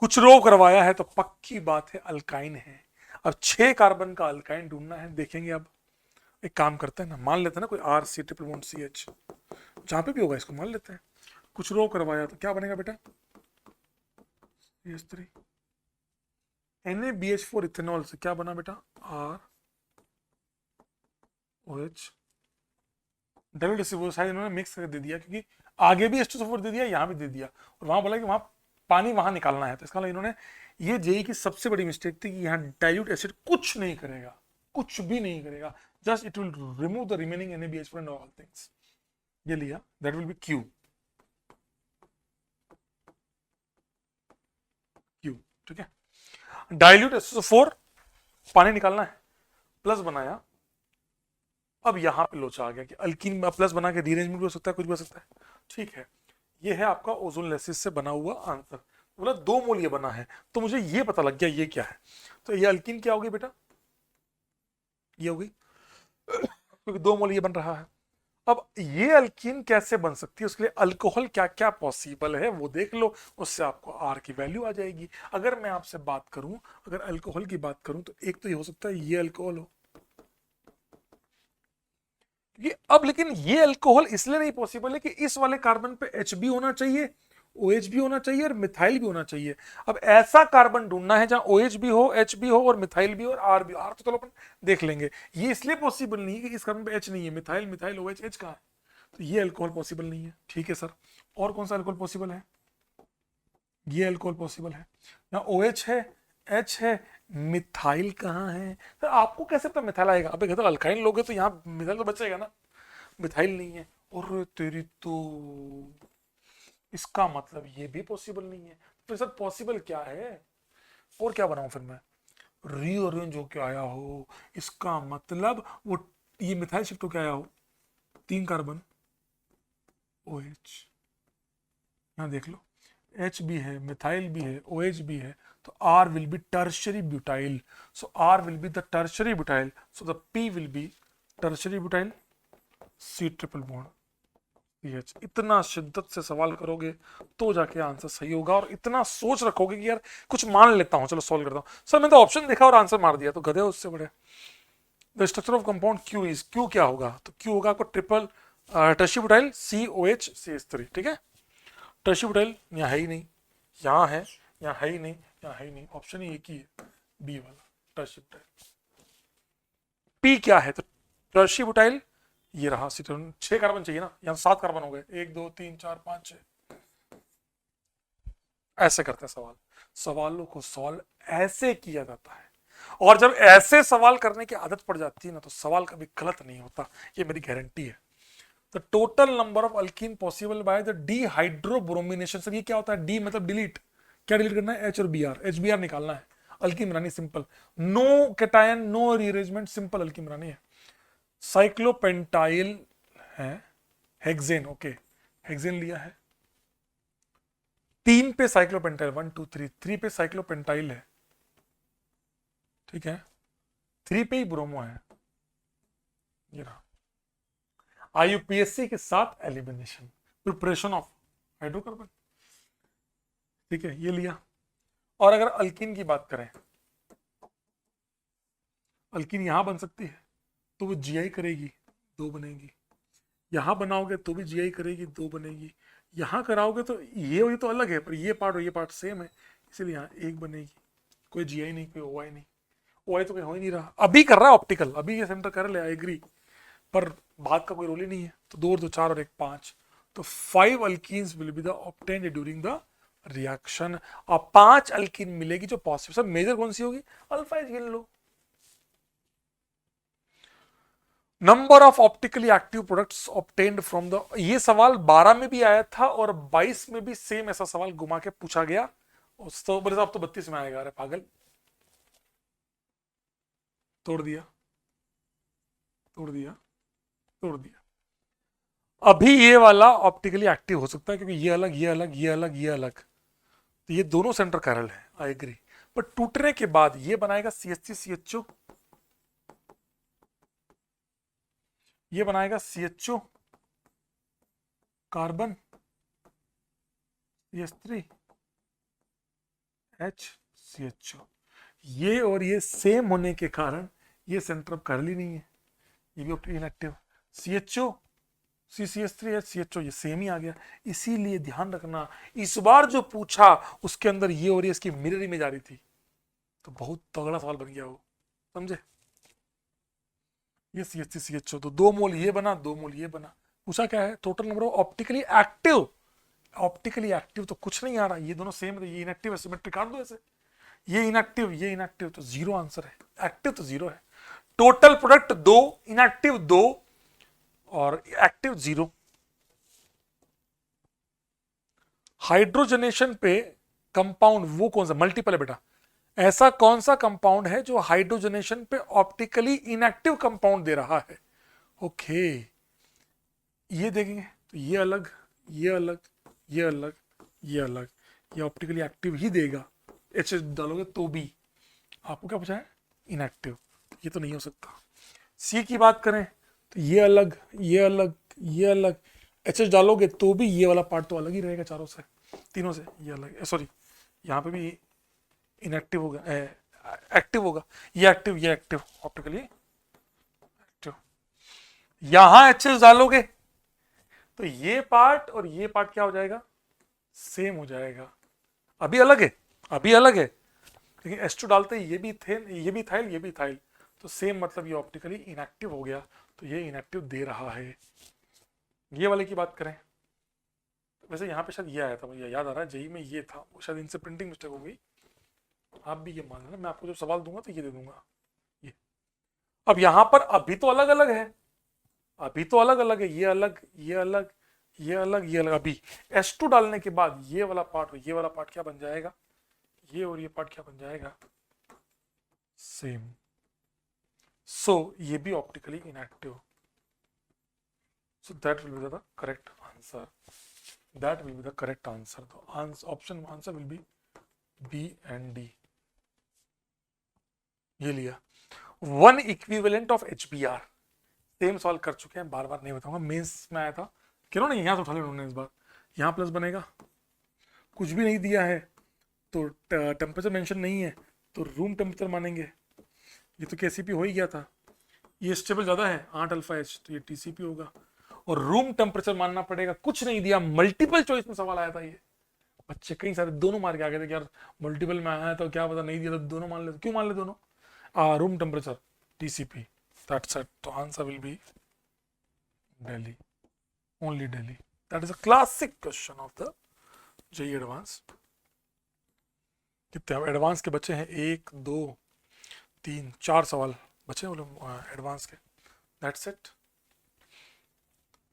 कुछ रो करवाया है तो पक्की बात है अल्काइन है। अब 6 कार्बन का अल्काइन ढूंढना है, देखेंगे। अब एक काम करते हैं ना, मान लेते हैं ना कोई RC�11CH, जहां पे भी होगा इसको मान लेते हैं। कुछ रो करवाया तो क्या बनेगा बेटा, CH3 NaBH4 इथेनॉल से क्या बना बेटा, ROH। डबल शायद इन्होंने मिक्स करके दे दिया, क्योंकि आगे भी H2SO4 दे दिया, यहाँ भी दे दिया, और वहां बोला कि वहां पानी वहां निकालना है, तो इसका मतलब इन्होंने, ये जेई की सबसे बड़ी मिस्टेक थी कि यहाँ डाइल्यूट एसिड कुछ नहीं करेगा, कुछ भी नहीं करेगा, just it will remove the remaining NaBH4 and all things. ये लिया, दैट विल बी Q, ठीक है। डाइल्यूट H2SO4 पानी निकालना है, प्लस बनाया। अब यहां पे लोचा आ गया कि अल्कीन में प्लस बना के रीअरेंजमेंट भी हो सकता है, कुछ भी हो सकता है, ठीक है। ये है आपका ओजोन लेसिस से बना हुआ आंसर। बोला 2 मोल ये बना है, तो मुझे ये पता लग गया ये क्या है। तो ये अल्कीन क्या होगी बेटा, ये होगी, क्योंकि 2 मोल ये बन रहा है। अब ये अल्कीन कैसे बन सकती है, उसके लिए अल्कोहल क्या क्या पॉसिबल है वो देख लो, उससे आपको आर की वैल्यू आ जाएगी। अगर मैं आपसे बात करूं, अगर अल्कोहल की बात करूं, तो एक तो ये हो सकता है ये अल्कोहल हो, ये अब, लेकिन ये अल्कोहल इसलिए नहीं पॉसिबल है कि इस वाले कार्बन पे H भी होना चाहिए, OH भी होना चाहिए और मिथाइल भी होना चाहिए। अब ऐसा कार्बन ढूंढना है जहां OH भी हो, H भी हो और मिथाइल भी हो और R भी हो। R तो चलो अपन देख लेंगे, ये इसलिए पॉसिबल नहीं है कि इस कार्बन पे H नहीं है, मिथाइल मिथाइल OH, H कहां है, तो ये अल्कोहल पॉसिबल नहीं है, ठीक है सर। और कौन सा अल्कोहल पॉसिबल है, ये अल्कोहल पॉसिबल है, यहाँ OH है, H है, मिथाइल कहाँ है, तो आपको कैसे पता मिथाइल आएगा, अब तो अल्काइन लोगे तो यहाँ मिथाइल तो बचेगा ना, मिथाइल नहीं है, और तेरी तो इसका मतलब ये भी पॉसिबल नहीं है। तो सर पॉसिबल क्या है, और क्या बनाऊं फिर मैं, रीअरेंज होके आया हो, इसका मतलब वो ये मिथाइल शिफ्ट होके आया हो, 3 कार्बन OH, यहाँ देख लो H भी है, मिथाइल भी है, OH भी है, तो R will be tertiary butyl, so R will be the tertiary butyl, so the P will be tertiary butyl, C triple bond CH। इतना शिद्दत से सवाल करोगे तो जाके आंसर सही होगा, और इतना सोच रखोगे कि यार कुछ मान लेता हूं, चलो सॉल्व करता हूं। सर मैंने तो ऑप्शन देखा और आंसर मार दिया, तो गधे हो उससे बड़े। The structure of compound Q is, Q क्या होगा, तो Q होगा आपको triple tertiary butyl COH CH3, ठीक है। टर्शियरी बुटाइल यहाँ है ही नहीं, यहाँ है, यहाँ है ही नहीं, यहाँ है ही नहीं, ऑप्शन ही एक ही है, बी वाला टर्शियरी बुटाइल। P क्या है, तो टर्शियरी बुटाइल ये रहा, 6 कार्बन चाहिए ना, यहाँ 7 कार्बन हो गए, 1 2 3 4 5 6। ऐसे करते हैं सवाल, सवालों को सॉल्व ऐसे किया जाता है, और जब ऐसे सवाल करने की आदत पड़ जाती है ना, तो सवाल कभी गलत नहीं होता, ये मेरी गारंटी है। The total number of alkene possible by the dehydrobromination. Sir ये क्या होता है, डी मतलब डिलीट, क्या डिलीट करना है, H और Br, HBr निकालना है, अल्कीन बनानी simple, no cation no rearrangement, simple alkene बनानी है। साइक्लोपेंटाइल है, हेक्सेन, ओके हेक्सेन लिया है, 3 पे साइक्लोपेंटाइल, 1 2 3, 3 पे साइक्लोपेंटाइल है, ठीक है, 3 पे ही ब्रोमो है, ये रहा। IUPAC के साथ एलिमिनेशन, प्रिपरेशन ऑफ हाइड्रोकार्बन, ठीक है, ये लिया। और अगर अल्कीन की बात करें, अल्कीन यहां बन सकती है तो वो GI करेगी, 2 बनेगी, यहां बनाओगे तो भी GI करेगी, 2 बनेगी, यहां कराओगे तो ये तो अलग है, पर ये पार्ट और ये पार्ट सेम है, इसलिए यहाँ 1 बनेगी, कोई GI नहीं, कोई OI नहीं, OI तो कहीं हो ही नहीं रहा, अभी कर रहा है ऑप्टिकल, अभी ये सेंटर कर ले, आई एग्री, पर बात का कोई रोल ही नहीं है, तो 2 और 2 4 और 1 5, तो 5 alkenes will be the obtained during the reaction, और 5 अल्कीन मिलेगी जो पॉसिबल। सब मेजर कौन सी होगी, अल्फा गिन लो। Number of optically active products obtained from the, ये सवाल 12 में भी आया था और 22 में भी सेम ऐसा सवाल घुमा के पूछा गया, तो बोले साहब तो 32 में आएगा, अरे पागल, तोड़ दिया तोड़ दिया तोड़ दिया। अभी ये वाला ऑप्टिकली एक्टिव हो सकता है, क्योंकि ये अलग ये अलग ये अलग ये अलग, तो ये दोनों सेंटर कैरल है, आई एग्री, पर टूटने के बाद ये बनाएगा CH3CHO, ये बनाएगा CHO कार्बन CH3HCHO। ये और ये सेम होने के कारण ये सेंटर ऑफ कार्बन नहीं है, ये भी इनएक्टिव। CHO CCH3HCHO ये सेम ही आ गया। इसीलिए ध्यान रखना, इस बार जो पूछा उसके अंदर ये और ये इसकी मिरर इमेज आ रही थी, तो बहुत तगड़ा सवाल बन गया वो, समझे। ये CH3CHO, तो 2 मोल ये बना, 2 मोल ये बना। पूछा क्या है, total number of optically active. Optically active तो कुछ नहीं आ रहा, ये दोनों सेम है, ये इनएक्टिव है, सिमेट्री काट दो ऐसे। ये इनएक्टिव तो 0 आंसर है, एक्टिव तो 0 है। टोटल प्रोडक्ट 2, इनएक्टिव 2 और एक्टिव 0। हाइड्रोजनेशन पे कंपाउंड वो कौन सा, मल्टीपल है बेटा, ऐसा कौन सा कंपाउंड है जो हाइड्रोजनेशन पे ऑप्टिकली इनएक्टिव कंपाउंड दे रहा है। ओके, ये देखेंगे तो ये अलग, ये अलग, ये अलग, ये अलग, ये ऑप्टिकली एक्टिव ही देगा। एच डालोगे तो भी आपको क्या पूछा है, इनएक्टिव, ये तो नहीं हो सकता। सी की बात करें तो ये अलग, ये अलग, ये अलग, एच डालोगे तो भी ये वाला पार्ट तो अलग ही रहेगा चारों से, तीनों से। ये अलग, सॉरी यहाँ पे भी इनएक्टिव होगा, एक्टिव होगा, ये एक्टिव ऑप्टिकली एक्टिव। यहां एच डालोगे तो ये पार्ट और ये पार्ट क्या हो जाएगा, सेम हो जाएगा। अभी अलग है, अभी अलग है, लेकिन H2 डालते ही ये भी थे, ये भी थाइल, ये भी थाइल, तो सेम, मतलब ये ऑप्टिकली इनएक्टिव हो गया, तो ये इनएक्टिव दे रहा है। ये वाले की बात करें, वैसे यहाँ पे शायद ये आया था, मुझे याद आ रहा है जेई में ये था, वो शायद इनसे प्रिंटिंग मिस्टेक हो गई। आप भी ये मान लेना, मैं आपको जो सवाल दूंगा तो ये दे दूंगा ये। अब यहाँ पर अभी तो अलग अलग है, अभी तो अलग अलग है, ये अलग, ये अलग, ये अलग, ये अलग। अभी H2 डालने के बाद ये वाला पार्ट और ये वाला पार्ट क्या बन जाएगा, ये और ये पार्ट क्या बन जाएगा, सेम। सो ये भी optically inactive, so that will be the correct answer, that will be the correct answer. तो option answer will be B and D। ये लिया। 1 equivalent of HBr, same solve कर चुके हैं, बार बार नहीं बताऊंगा, मेंस में आया था, क्यों नहीं, यहाँ से उठा लेना उन्होंने इस बार। यहाँ प्लस बनेगा, कुछ भी नहीं दिया है तो टेम्परेचर मेंशन नहीं है तो रूम टेम्परेचर मानेंगे, ये तो KCP हो ही गया था, ये स्टेबल ज़्यादा है 8 अल्फा H, तो ये TCP होगा, और रूम टेम्परेचर मानना पड़ेगा, कुछ नहीं दिया, मल्टीपल चॉइस में सवाल आया था ये, बच्चे कई सारे दोनों मार के आ गए थे कि यार मल्टीपल में आया तो क्या पता, नहीं दिया तो दोनों मान ले, क्यों मान ले दोनों, room temperature TCP, that's it. तो answer will be Delhi, only Delhi। That is a classic question of the JEE advance. कितने एडवांस के बच्चे हैं, 1 2 3 4 सवाल बचे एडवांस के, दैट्स इट।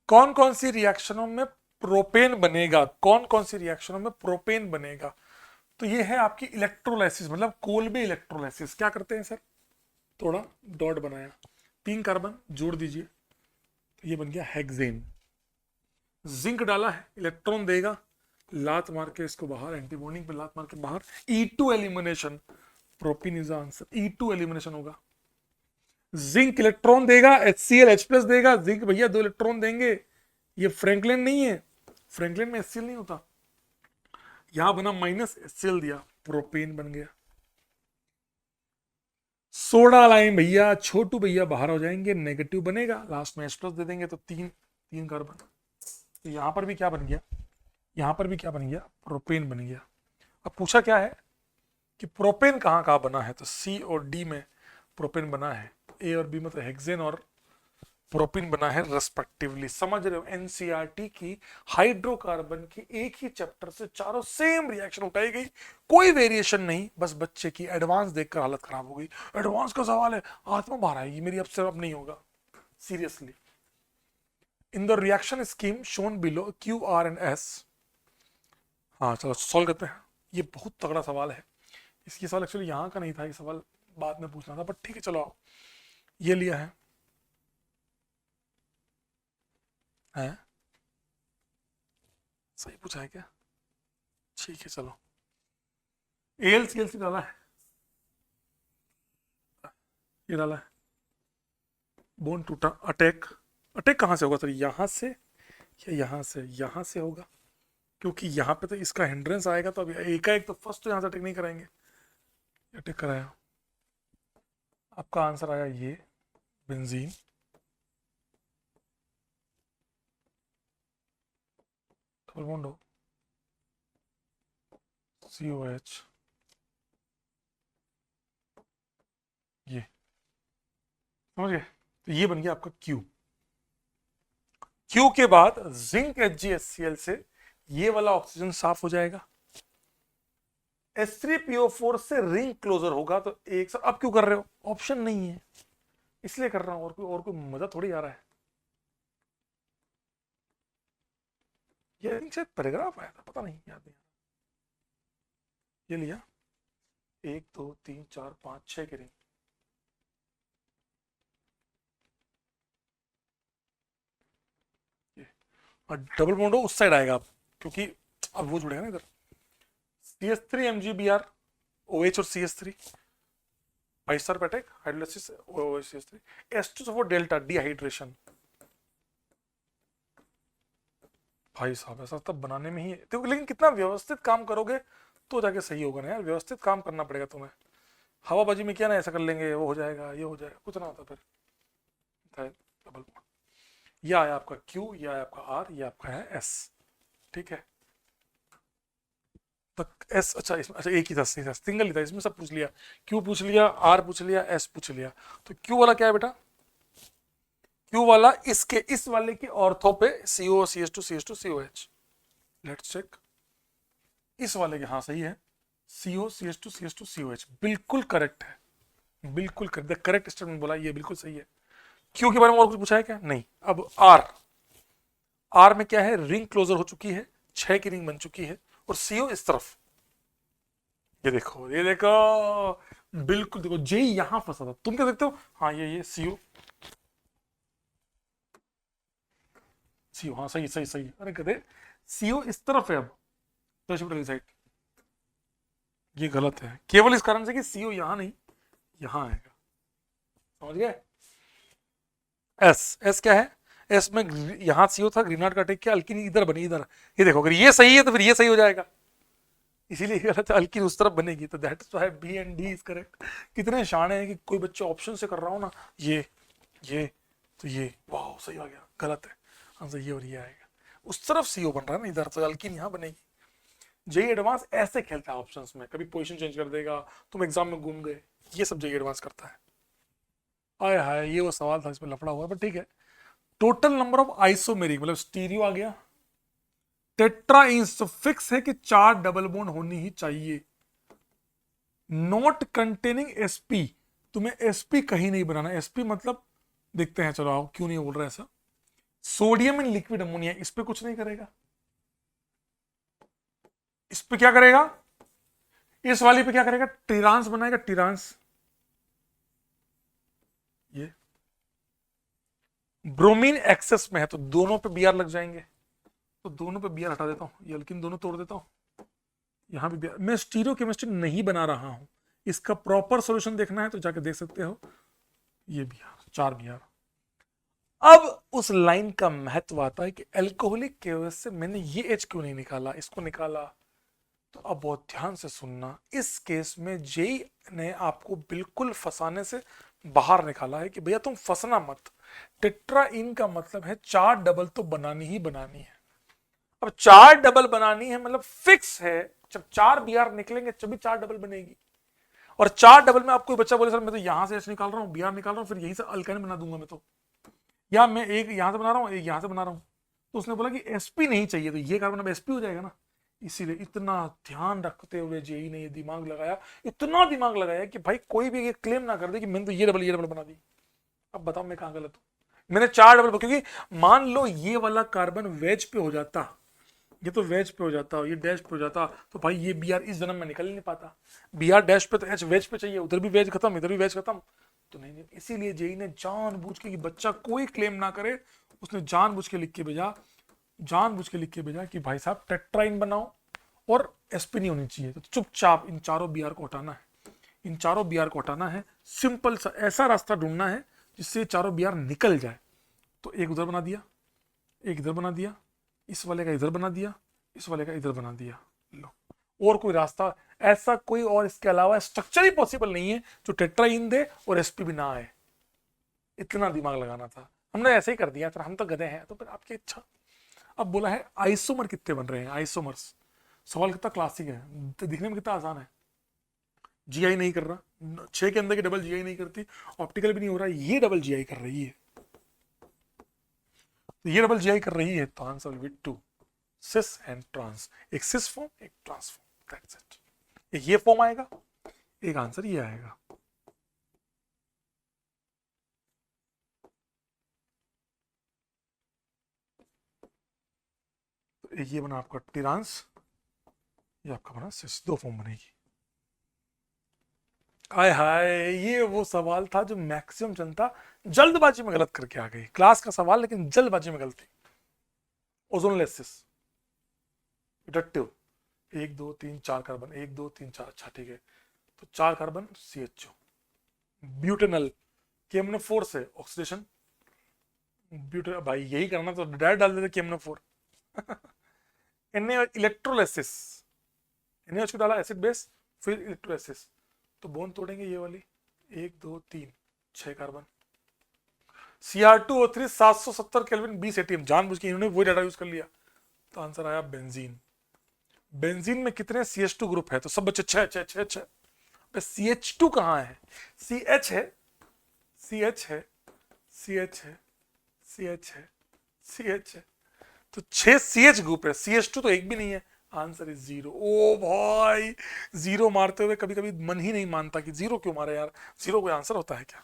कौन कौन सी रिएक्शनों में प्रोपेन बनेगा, कौन कौन सी रिएक्शनों में प्रोपेन बनेगा, तो ये है आपकी इलेक्ट्रोलाइसिस, मतलब कोलबे इलेक्ट्रोलाइसिस। क्या करते हैं सर, थोड़ा डॉट बनाया, 3 कार्बन जोड़ दीजिए, तो ये बन गया हेक्सेन। जिंक डाला है, इलेक्ट्रॉन देगा, लात मार के इसको बाहर, एंटी बॉन्डिंग पे लात मार के बाहर, E2 elimination, propene is answer, E2 elimination होगा। जिंक इलेक्ट्रॉन देगा, HCl H+ देगा, जिंक भैया 2 इलेक्ट्रॉन देंगे, ये फ्रैंकलिन नहीं है, फ्रैंकलिन में HCl नहीं होता, यहां बना माइनस, HCl दिया, प्रोपेन बन गया। सोडा लाइन भैया, छोटू भैया बाहर हो जाएंगे, नेगेटिव बनेगा, लास्ट में H+ दे देंगे तो 3 कार्बन। तो यहां पर भी क्या बन गया, यहां पर भी क्या बन गया, प्रोपेन बन गया। अब पूछा क्या है कि प्रोपेन कहाँ कहाँ बना है, तो C और D में प्रोपेन बना है, A और B में तो हेक्सेन और प्रोपेन बना है रेस्पेक्टिवली। समझ रहे हो, एनसीईआरटी की हाइड्रोकार्बन की एक ही चैप्टर से चारों सेम रिएक्शन उठाई गई, कोई वेरिएशन नहीं, बस बच्चे की एडवांस देखकर हालत खराब हो गई, एडवांस का सवाल है, आत्मा बाहर आएगी मेरी, अब नहीं होगा, seriously. In the reaction scheme shown below QR and S। हाँ चलो सॉल्व करते हैं, ये बहुत तगड़ा सवाल है, इसकी सवाल एक्चुअली यहाँ का नहीं था, ये सवाल बाद में पूछना था, बट ठीक है चलो आओ, ये लिया है, सही पूछा है क्या, ठीक है चलो। AlCl डाला है, ये डाला है, बोन टूटा, अटैक। अटैक कहाँ से होगा सर, यहाँ से या यहाँ से? यहाँ से होगा, क्योंकि यहाँ पे तो इसका हिंड्रेंस आएगा, तो अभी एकाएक तो फर्स्ट तो यहाँ से अटैक नहीं कराएंगे। अटैक कराया, आपका आंसर आया ये बेंजीन। डबल बॉन्ड हो, COH, ये समझ गए? तो ये बन गया आपका Q। Q के बाद जिंक HgHCl से ये वाला ऑक्सीजन साफ हो जाएगा, H3PO4 से रिंग क्लोजर होगा। तो एक सर अब क्यों कर रहे हो, ऑप्शन नहीं है इसलिए कर रहा हूं, और कोई मजा थोड़ी आ रहा है। ये शायद पैराग्राफ आया था, पता नहीं, याद नहीं। ये लिया 1 2 3 4 5 6 की रिंग, और डबल बॉन्ड हो उस साइड आएगा आप, क्योंकि अब वो जुड़ेगा ना इधर, CH3 MgBr OH और CH3 5 star Patek hydrolysis OH CH3 H2SO4 delta dehydration. भाई साहब ऐसा तब बनाने में ही देखो, लेकिन कितना व्यवस्थित काम करोगे तो जाके सही होगा ना यार, व्यवस्थित काम करना पड़ेगा तुम्हें। हवाबाजी में क्या ना, ऐसा कर लेंगे वो हो जाएगा ये हो जाएगा, कुछ ना होता फिर। डबल बॉन्ड, ये आया आपका Q, ये आया आपका R, ये आपका है S, ठीक है। तो S, अच्छा इसमें अच्छा एक ही था, सिंगल ही था, इसमें सब पूछ लिया, Q पूछ लिया, R पूछ लिया, S पूछ लिया। तो Q वाला क्या है बेटा, Q वाला इसके इस वाले के ऑर्थो पे CO CH2 CH2 COH, let's check. इस वाले के हाँ सही है, CO CH2 CH2 COH, बिल्कुल करेक्ट है, बिल्कुल करेक्ट, करेक्ट स्टेटमेंट बोला, ये बिल्कुल सही है। Q के बारे में और कुछ पूछा है क्या, नहीं। अब R में क्या है, रिंग क्लोजर हो चुकी है, 6 की रिंग बन चुकी है, और CO इस तरफ, ये देखो ये देखो, बिल्कुल देखो, जे यहां फंसा था, तुम क्या देखते हो, हाँ ये CO हाँ सही सही सही, अरे कहते CO इस तरफ है, अब साइड, ये गलत है केवल इस कारण से कि CO यहां नहीं यहां आएगा, समझ गए। S क्या है, S में यहां CO था, ग्रीनहार्ट का अटैक किया, अल्कीन इधर बनी, इधर, ये देखो अगर ये सही है तो फिर ये सही हो जाएगा, इसीलिए गलत है, अल्कीन उस तरफ बनेगी, तो that is why B and D is correct. कितने शाणे हैं कि कोई बच्चे ऑप्शन से कर रहा हो ना, ये तो ये वाह सही आ गया, गलत है आंसर ये, और ये आएगा, उस तरफ CO बन रहा है ना इधर, तो अल्कीन यहाँ बनेगी। जेई एडवांस ऐसे खेलता है ऑप्शंस में, कभी पोजीशन चेंज कर देगा, तुम एग्जाम में घूम गए, ये सब जेई एडवांस करता है। आय हाय, ये वो सवाल था, इसमें लफड़ा हुआ, पर ठीक है। टोटल नंबर ऑफ आइसोमेरिक, मतलब स्टीरियो आ गया, टेट्रा इंस तो फिक्स है कि 4 डबल बॉन्ड होनी ही चाहिए। नॉट कंटेनिंग sp, तुम्हें sp कहीं नहीं बनाना, sp मतलब देखते हैं, चलो आओ क्यों नहीं बोल रहा ऐसा। सोडियम इन लिक्विड अमोनिया, इस पे कुछ नहीं करेगा, इस पे क्या करेगा, इस वाली पे क्या करेगा, टिरांस बनाएगा, टिरांस। ये ब्रोमीन एक्सेस में है तो दोनों पे Br लग जाएंगे, तो दोनों पे Br हटा देता हूं, ये अल्किन दोनों तोड़ देता हूं, यहां भी Br। मैं स्टीरियोकेमिस्ट्री नहीं बना रहा हूं, इसका प्रॉपर सॉल्यूशन देखना है तो जाके देख सकते हो, ये Br 4 Br। अब उस लाइन का महत्व आता है कि अल्कोहलिक की वजह से मैंने ये H क्यों नहीं निकाला, इसको निकाला। तो अब बहुत ध्यान से सुनना, इस केस में जेई ने आपको बिल्कुल फंसाने से बाहर निकाला है कि भैया तुम फंसना मत, टेट्रा इन का मतलब है 4 डबल तो बनानी ही बनानी है। अब 4 डबल बनानी है मतलब फिक्स है, जब 4 Br निकलेंगे तभी 4 डबल बनेगी। और 4 डबल में आपको बच्चा बोले सर मैं तो यहां से H निकाल रहा हूं, Br निकाल रहा हूं, फिर यहीं से अल्काइन बना दूंगा मैं तो, या मैं एक यहां से बना रहा हूं एक यहां से बना रहा हूं, तो उसने बोला कि sp नहीं चाहिए, तो ये कार्बन अब sp हो जाएगा ना। इसीलिए इतना ध्यान रखते हुए जेई ने ये दिमाग लगाया, इतना दिमाग लगाया कि भाई कोई भी ये क्लेम ना कर दे कि मैंने तो ये डबल बना दी। अब बताओ मैं कहां गलत हूं, मैंने 4 डबल, क्योंकि मान लो ये वाला कार्बन वेज पे हो जाता, ये तो वेज पे हो जाता, ये डैश पे हो जाता, तो भाई ये Br इस जन्म में निकल ही नहीं पाता, Br डैश पे तो H वेज पे चाहिए, उधर भी वेज खत्म इधर भी वेज खत्म, तो नहीं। इसीलिए जेई ने जानबूझ के कि बच्चा कोई क्लेम ना करे, उसने जानबूझ के लिख के भेजा कि भाई साहब टेट्राइन बनाओ और sp नहीं होनी चाहिए, तो चुपचाप इन चारों Br को हटाना है। इन चारों Br को हटाना है, सिंपल सा ऐसा रास्ता ढूंढना है जिससे चारों Br निकल जाए। तो एक उधर बना दिया, एक इधर बना दिया, इस वाले का इधर बना दिया, इस वाले का इधर बना दिया। लो, और कोई रास्ता ऐसा कोई और इसके अलावा स्ट्रक्चर ही पॉसिबल नहीं है जो टेट्राइन दे और sp भी ना आए। इतना दिमाग लगाना था, हमने ऐसे ही कर दिया, फिर हम तो गधे हैं, तो फिर आपकी इच्छा। अब बोला है आइसोमर कितने बन रहे हैं, आइसोमर्स। सवाल कितना क्लासिक है, दिखने में कितना आसान है। जीआई नहीं कर रहा, 6 के अंदर की डबल जीआई नहीं करती, ऑप्टिकल भी नहीं हो रहा, ये डबल जीआई कर रही है, तो ये डबल जीआई कर रही है, तो answer will be 2, cis and trans. एक सिस फॉर्म, एक ट्रांस फॉर्म, दैट्स इट। एक ये फॉर्म आएगा, एक आंसर ये आएगा। तो एक ये बना आपका ट्रांस, ये आपका बना सिस, 2 फॉर्म बनेगी। हाय हाय, ये वो सवाल था जो मैक्सिमम जनता जल्दबाजी में गलत करके आ गई। क्लास का सवाल लेकिन जल्दबाजी में गलती। ओजोनलेसिस रिडक्टिव, 1 2 3 4 कार्बन, 1 2 3 4, अच्छा ठीक है, तो 4 कार्बन CHO। ब्यूटेनल KMnO4 से ऑक्सीडेशन, ब्यूटेन, भाई यही करना तो डायरेक्ट डाल देते KMnO4। इलेक्ट्रोलाइसिस, NaOH को डाला एसिड बेस, फिर इलेक्ट्रोलाइसिस, तो बोन तोड़ेंगे ये वाली, 1 2 3 6 कार्बन। Cr2O3 770 केल्विन 20 ATM, जानबूझ के इन्होंने वही डाटा यूज कर लिया, तो आंसर आया बेंजीन। बेंजीन में कितने CH2 ग्रुप है, तो सब बच्चे 6 6 6 6। CH2 कहाँ है, CH है, CH है, CH है, CH है, CH है, तो 6 CH ग्रुप है, CH2 तो एक भी नहीं है, आंसर इज 0। ओ भाई, 0 मारते हुए कभी कभी मन ही नहीं मानता कि 0 क्यों मारे यार, 0 कोई आंसर होता है क्या,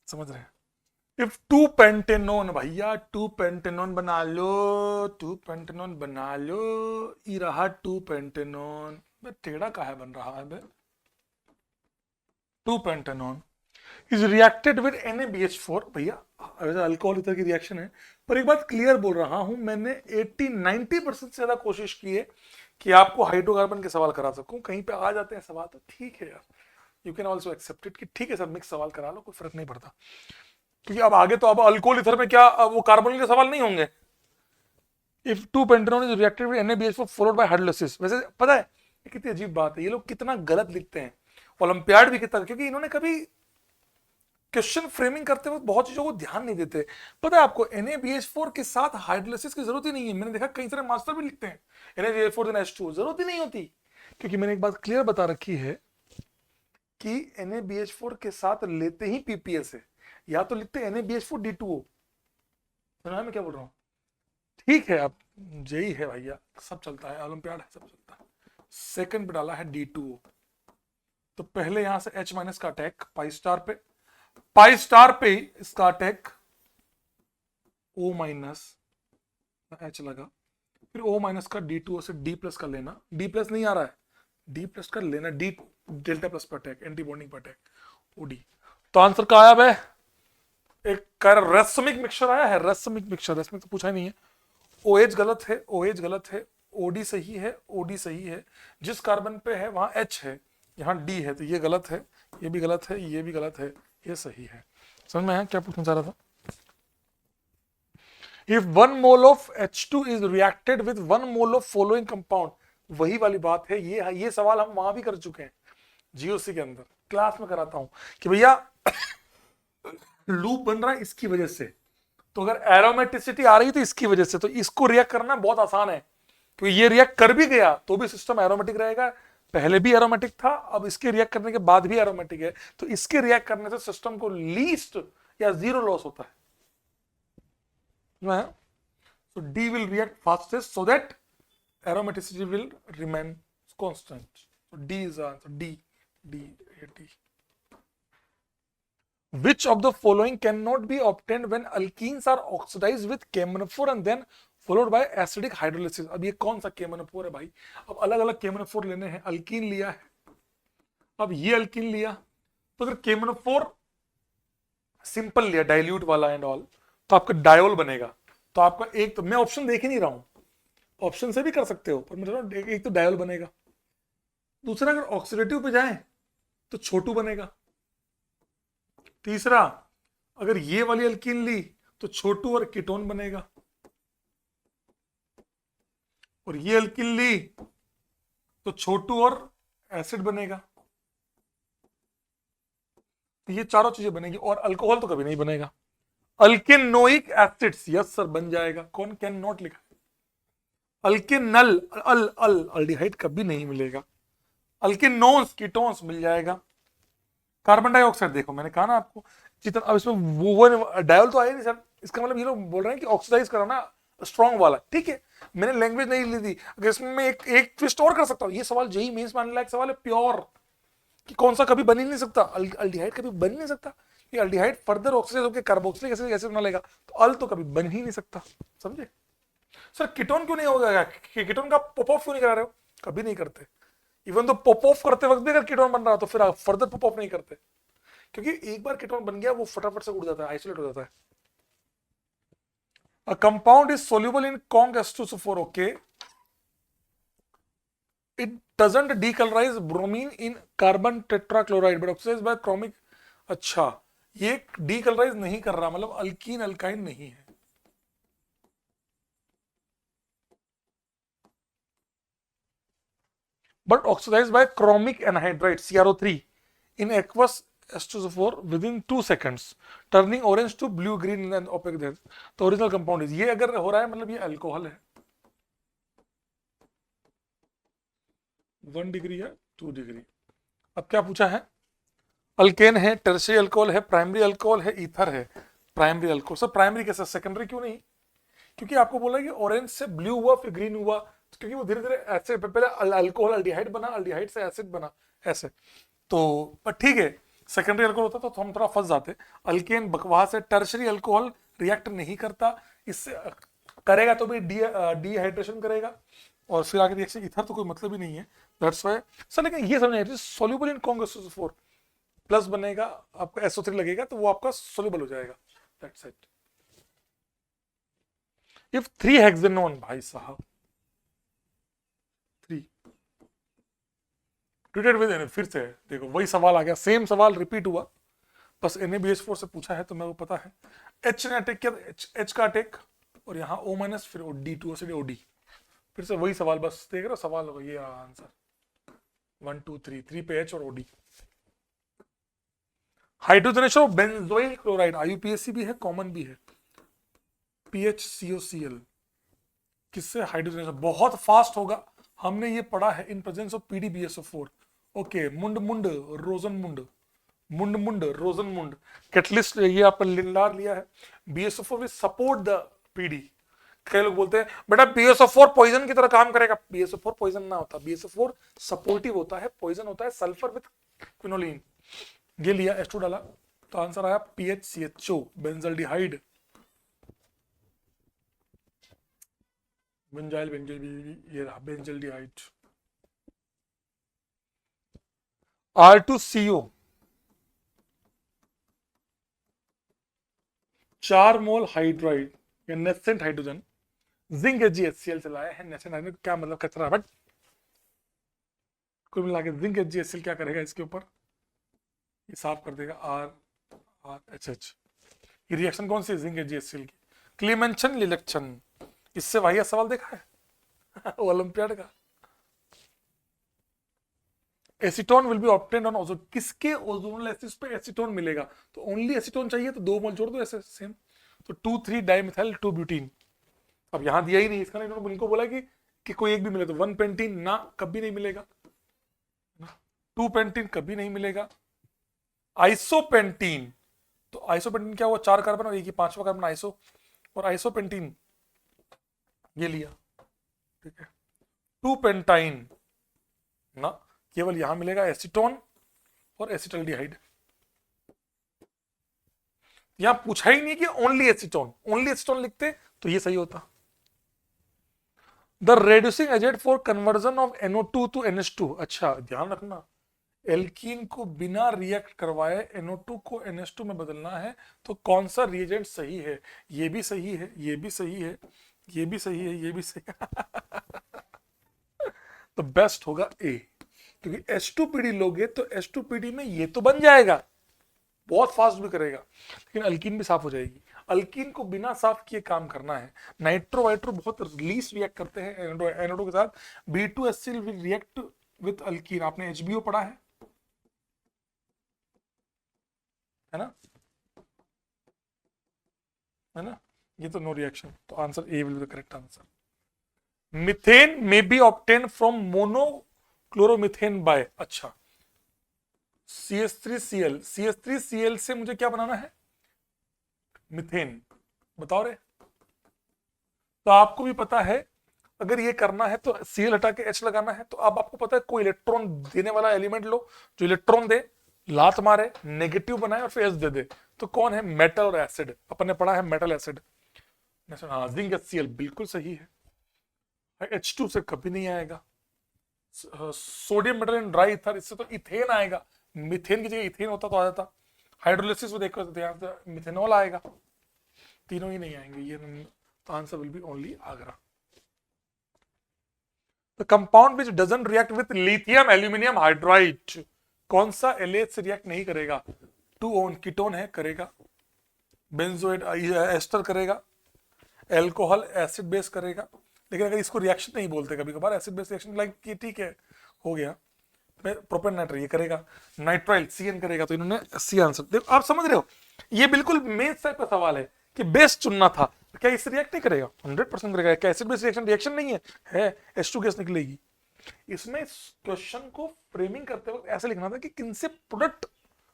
समझ रहे हैं। इफ 2 पेंटेनोन, भैया 2 पेंटेनोन बना लो, 2 पेंटेनोन बना लो, ये रहा 2 पेंटेनोन, टेढ़ा काहे बन रहा है बे। 2 pentanone is reacted with NaBH4, भैया अल्कोहल इधर की रिएक्शन है, पर एक बात क्लियर बोल रहा हूं, मैंने 80-90% से ज्यादा कोशिश की है कि आपको हाइड्रोकार्बन के सवाल करा सकूं। कहीं पे आ जाते हैं सवाल तो ठीक है यार, you can also accept it कि ठीक है सर मिक्स सवाल करा लो, कोई फर्क नहीं पड़ता, क्योंकि अब आगे तो अब अल्कोहल इथर में क्या वो कार्बन के सवाल नहीं होंगे। If 2 pentanone is reacted with NaBH4 followed by hydrolysis, वैसे पता है ये कितनी अजीब बात है, ये लोग कितना गलत लिखते हैं, ओलंपियाड भी कितना, क्योंकि इन्होंने कभी क्वेश्चन फ्रेमिंग करते वक्त बहुत चीजों को ध्यान नहीं देते। पता है आपको NaBH4 के साथ हाइड्रोलाइसिस की जरूरत ही नहीं है, मैंने देखा कई सारे मास्टर भी लिखते हैं NaBH4 देन H2, जरूरत ही नहीं होती, क्योंकि मैंने एक बात क्लियर बता रखी है कि NaBH4 के साथ लेते ही PPS है, या तो लिखते NaBH4D2O। समझ में क्या बोल रहा हूँ, ठीक है, अब जेई है भैया, सब चलता है, ओलंपियाड है, सब चलता है। सेकंड पे डाला है D2O, तो पहले यहां से H माइनस का अटैक पाई स्टार पे इसका अटैक O माइनस H लगा, फिर O माइनस का D2O से D प्लस का लेना, D प्लस नहीं आ रहा है, D प्लस का लेना, D डेल्टा प्लस पर अटैक, एंटी बॉन्डिंग पर अटैक, OD। तो आंसर क्या आया भाई, एक रेसमिक मिक्सचर आया है, रेसमिक मिक्सचर, रेसमिक तो पूछा ही नहीं है। OH गलत है, OH गलत है, OD सही है, OD सही है, जिस कार्बन पे है वहां H है, यहाँ D है, तो ये गलत है, ये भी गलत है, ये भी गलत है, ये सही है। समझ में आया क्या पूछना चाह रहा था। If 1 mole of H2 is reacted with 1 mole of following compound, वही वाली बात है, ये सवाल हम वहां भी कर चुके हैं GOC के अंदर, क्लास में कराता हूं कि भैया लूप बन रहा है इसकी वजह से, तो अगर एरोमेटिसिटी आ रही है तो इसकी वजह से, तो इसको रिएक्ट करना बहुत आसान है, क्योंकि ये रिएक्ट कर भी गया तो भी सिस्टम एरोमेटिक रहेगा, पहले भी एरोमेटिक था, अब इसके रिएक्ट करने के बाद भी एरोमेटिक है, तो इसके रिएक्ट करने से सिस्टम को लीस्ट या 0 लॉस होता है। So D will react fastest so that aromaticity will remain constant. So D is the answer. D. Which of the following cannot be obtained when alkenes are oxidized with KMnO4 and then followed by acidic hydrolysis? अब ये कौन सा KMnO4 है भाई, अब अलग अलग KMnO4 लेने हैं, अल्कीन लिया है, अब ये अल्कीन लिया, तो अगर KMnO4 सिंपल लिया डाइल्यूट वाला एंड ऑल, तो आपका डायोल बनेगा, तो आपका एक, तो मैं ऑप्शन देख ही नहीं रहा हूं, ऑप्शन से भी कर सकते हो, पर मैं एक तो डायोल बनेगा, दूसरा अगर ऑक्सीडेटिव पे जाएं तो छोटू बनेगा। तीसरा, अगर ये वाली अल्कीन ली तो छोटू और कीटोन बनेगा, और ये अल्कीन ली तो छोटू और एसिड बनेगा। तो ये चारों चीजें बनेगी, और अल्कोहल तो कभी नहीं बनेगा। अल्केनोइक एसिड्स, यस सर, बन जाएगा। कौन कैन नॉट लिखा? अल्केनल, अल अल अल्डिहाइड कभी नहीं मिलेगा। अल्केनोन्स, कीटोन्स मिल जाएगा। कार्बन डाइऑक्साइड देखो, मैंने कहा ना आपको, जितना अब इसमें वो डायोल तो आया नहीं सर, इसका मतलब ये लोग बोल रहे हैं कि ऑक्सीडाइज कराना स्ट्रॉन्ग वाला, ठीक है, मैंने लैंग्वेज नहीं ली थी। अगर इसमें मैं एक ट्विस्ट और कर सकता हूँ, ये सवाल जेई मेंस में आने लायक सवाल है प्योर, कि कौन सा कभी बन ही नहीं सकता, अल्डिहाइड कभी बन ही नहीं सकता। ये अल्डिहाइड फर्दर ऑक्सीडाइज होकर कार्बोक्सिलिक एसिड कैसे बना लेगा, तो अल तो कभी बन ही नहीं सकता, समझे। सर कीटोन क्यों नहीं होगा, कीटोन का पॉप ऑफ क्यों नहीं करा रहे हो, कभी नहीं करते। इवन तो पॉप ऑफ करते वक्त भी अगर कीटोन बन रहा तो फिर आप फर्दर पॉप ऑफ नहीं करते, क्योंकि एक बार कीटोन बन गया वो फटाफट से उड़ जाता है, आइसोलेट हो जाता है। A compound is soluble in Kong H2SO4, okay. It doesn't decolorize bromine in carbon tetrachloride but oxidized by chromic. अच्छा, ये डीकलराइज नहीं कर रहा, मतलब अल्कीन अल्काइन नहीं है। But oxidized by chromic anhydride CrO3 in aqueous H2SO4 within 2 seconds, turning orange to blue green and opaque then. तो original compound है ये, अगर हो रहा है मतलब ये अल्कोहल है। 1 डिग्री है, 2 डिग्री। अब क्या पूछा है, अल्केन है, टर्शियरी अल्कोहल है, प्राइमरी अल्कोहल है, ईथर है। प्राइमरी अल्कोहल, सर प्राइमरी कैसे, सेकेंडरी क्यों नहीं, क्योंकि आपको बोला कि ऑरेंज से ब्लू हुआ फिर ग्रीन हुआ, क्योंकि वो धीरे धीरे एसिड, पहले अल्कोहल अल्डिहाइड बना, अल्डिहाइड से एसिड बना, ऐसे। तो पर ठीक है, सेकेंडरी अल्कोहल होता तो हम थोड़ा फंस जाते। अल्केन वहां से टर्शियरी अल्कोहल रिएक्ट नहीं करता, इससे करेगा तो भी डिहाइड्रेशन करेगा, और फिर आगे रिएक्शन इथर तो कोई मतलब ही नहीं है, दैट्स व्हाई। सर लेकिन ये समझ नहीं, सोल्यूबल इन Kong प्लस बनेगा, आपका SO3 लगेगा तो वो आपका सोल्यूबल हो जाएगा, दैट्स इट। इफ 3 हेक्सेनोन, भाई साहब 3 ट्रीटेड विद, फिर से देखो वही सवाल आ गया, सेम सवाल रिपीट हुआ, बस NaBH4 से पूछा है तो मेरे को पता है। H ने अटैक किया, H का अटैक, और यहाँ O- फिर D2 से OD, फिर से वही सवाल, बस देख रहे हो सवाल होगा, ये आंसर 1 2 3, 3 पे H और OD। Hydrogenation of benzoyl chloride, IUPAC भी है, कॉमन भी है, PHCOCl, किससे हाइड्रोजनेशन बहुत फास्ट होगा, हमने ये पढ़ा है इन प्रेजेंस ऑफ PDBSO4। ओके, मुंड मुंड रोजन मुंड, मुंड मुंड रोजन मुंड, कैटलिस्ट ये आपका लिंडार लिया है। BSO4 will support the PD। कई लोग बोलते हैं बेटा BSO4 पॉइजन की तरह काम करेगा, BSO4 पॉइजन ना होता, BSO4 सपोर्टिव होता है, पॉइजन होता है सल्फर विद क्विनोलिन। ये लिया, H2 डाला, तो आंसर आया PHCHO, बेंजल्डिहाइड, बेंजाइल बेंजाइल, ये रहा बेंजल्डिहाइड। R2CO 4 मोल हाइड्राइड या नेसेंट हाइड्रोजन, जिंक HgHCl चलाया है। नेसेंट हाइड्रोजन क्या मतलब, कचरा, बट कुल मिला के जिंक HgHCl क्या करेगा, इसके ऊपर ये साफ कर देगा, RRHH। ये रिएक्शन कौन सी है, जिंक HgHCl की, क्लीमेंशन लिलेक्शन। इससे वाहियात सवाल देखा है ओलंपियाड का। Acetone will be obtained on ozone, किसके ओजोनल एसिड पे एसीटोन मिलेगा, तो ओनली एसीटोन चाहिए तो 2 मोल जोड़ दो ऐसे सेम, तो 2,3 डाइमिथाइल 2 ब्यूटीन। अब यहां दिया ही नहीं, इसका इन्होंने इनको बोला कि कोई एक भी मिले, तो 1 पेंटीन ना, कभी नहीं मिलेगा, 2 पेंटीन कभी नहीं मिलेगा। आइसोपेंटीन, तो आइसोपेंटीन क्या हुआ, 4 कार्बन और एक ही 5वां कार्बन आइसो, और आइसोपेंटीन ये लिया, ठीक है। 2 पेंटाइन ना, केवल यहां मिलेगा एसीटोन और एसिटल्डिहाइड। यहां पूछा ही नहीं कि ओनली एसीटोन लिखते तो ये सही होता। The reducing agent for conversion of NO2 to NH2, अच्छा ध्यान रखना, एल्कीन को बिना रिएक्ट करवाए NO2 को NH2 में बदलना है, तो कौन सा रिएजेंट सही है, ये भी सही है, ये भी सही है, ये भी सही है, ये भी सही है तो बेस्ट होगा A। क्योंकि H2PD लोगे तो H2PD में ये तो बन जाएगा, बहुत फास्ट भी करेगा, लेकिन अल्कीन भी साफ हो जाएगी। अल्कीन को बिना साफ किए काम करना है। नाइट्रो वाइट्रो बहुत लीस्ट रिएक्ट करते हैं एनोडो के साथ। B2HCl will react with alkene. आपने HBO पढ़ा है ना, है ना? ये तो नो रिएक्शन, तो answer A will be the correct answer. Methane may be obtain from monochloromethane by, अच्छा CH3Cl, CH3Cl से मुझे क्या बनाना है? मिथेन। बताओ रे। तो आपको भी पता है अगर ये करना है तो Cl हटा के H लगाना है, तो अब आपको पता है कोई इलेक्ट्रॉन देने वाला एलिमेंट लो जो इलेक्ट्रॉन दे, लात मारे, नेगेटिव बनाए और फिर H दे दे। तो कौन है? मेटल और एसिड। अपन ने पढ़ा है मेटल एसिड। हाँ, जिंक HCl बिल्कुल सही है। H2 से कभी नहीं आएगा। Sodium metal and dry ether, इससे तो इथेन आएगा। मिथेन की जगह इथेन होता तो आ जाता। हाइड्रोलिसिस में देखो तो मिथेनॉल आएगा। तीनों ही नहीं आएंगे, ये तो answer will B only Agra. The compound which doesn't react with lithium aluminium hydride, कौन सा LH से रिएक्ट नहीं करेगा? 2 ओन कीटोन है, करेगा। बेंजोएट एस्टर करेगा। एल्कोहल एसिड बेस करेगा। लेकिन अगर इसको रिएक्शन नहीं बोलते कभी कभार, एसिड बेस रिएक्शन, लाइक कि ठीक है हो गया, प्रोपेन नाइट्राइल ये करेगा, नाइट्राइल CN करेगा। तो इन्होंने सी आंसर। देखो आप समझ रहे हो, ये बिल्कुल मेंस टाइप का सवाल है कि बेस चुनना था। क्या इससे रिएक्ट नहीं करेगा? 100% करेगा। क्या एसिड बेस रिएक्शन नहीं है H2 गैस निकलेगी। इसमें क्वेश्चन को फ्रेमिंग करते वक्त ऐसे लिखना था कि किनसे प्रोडक्ट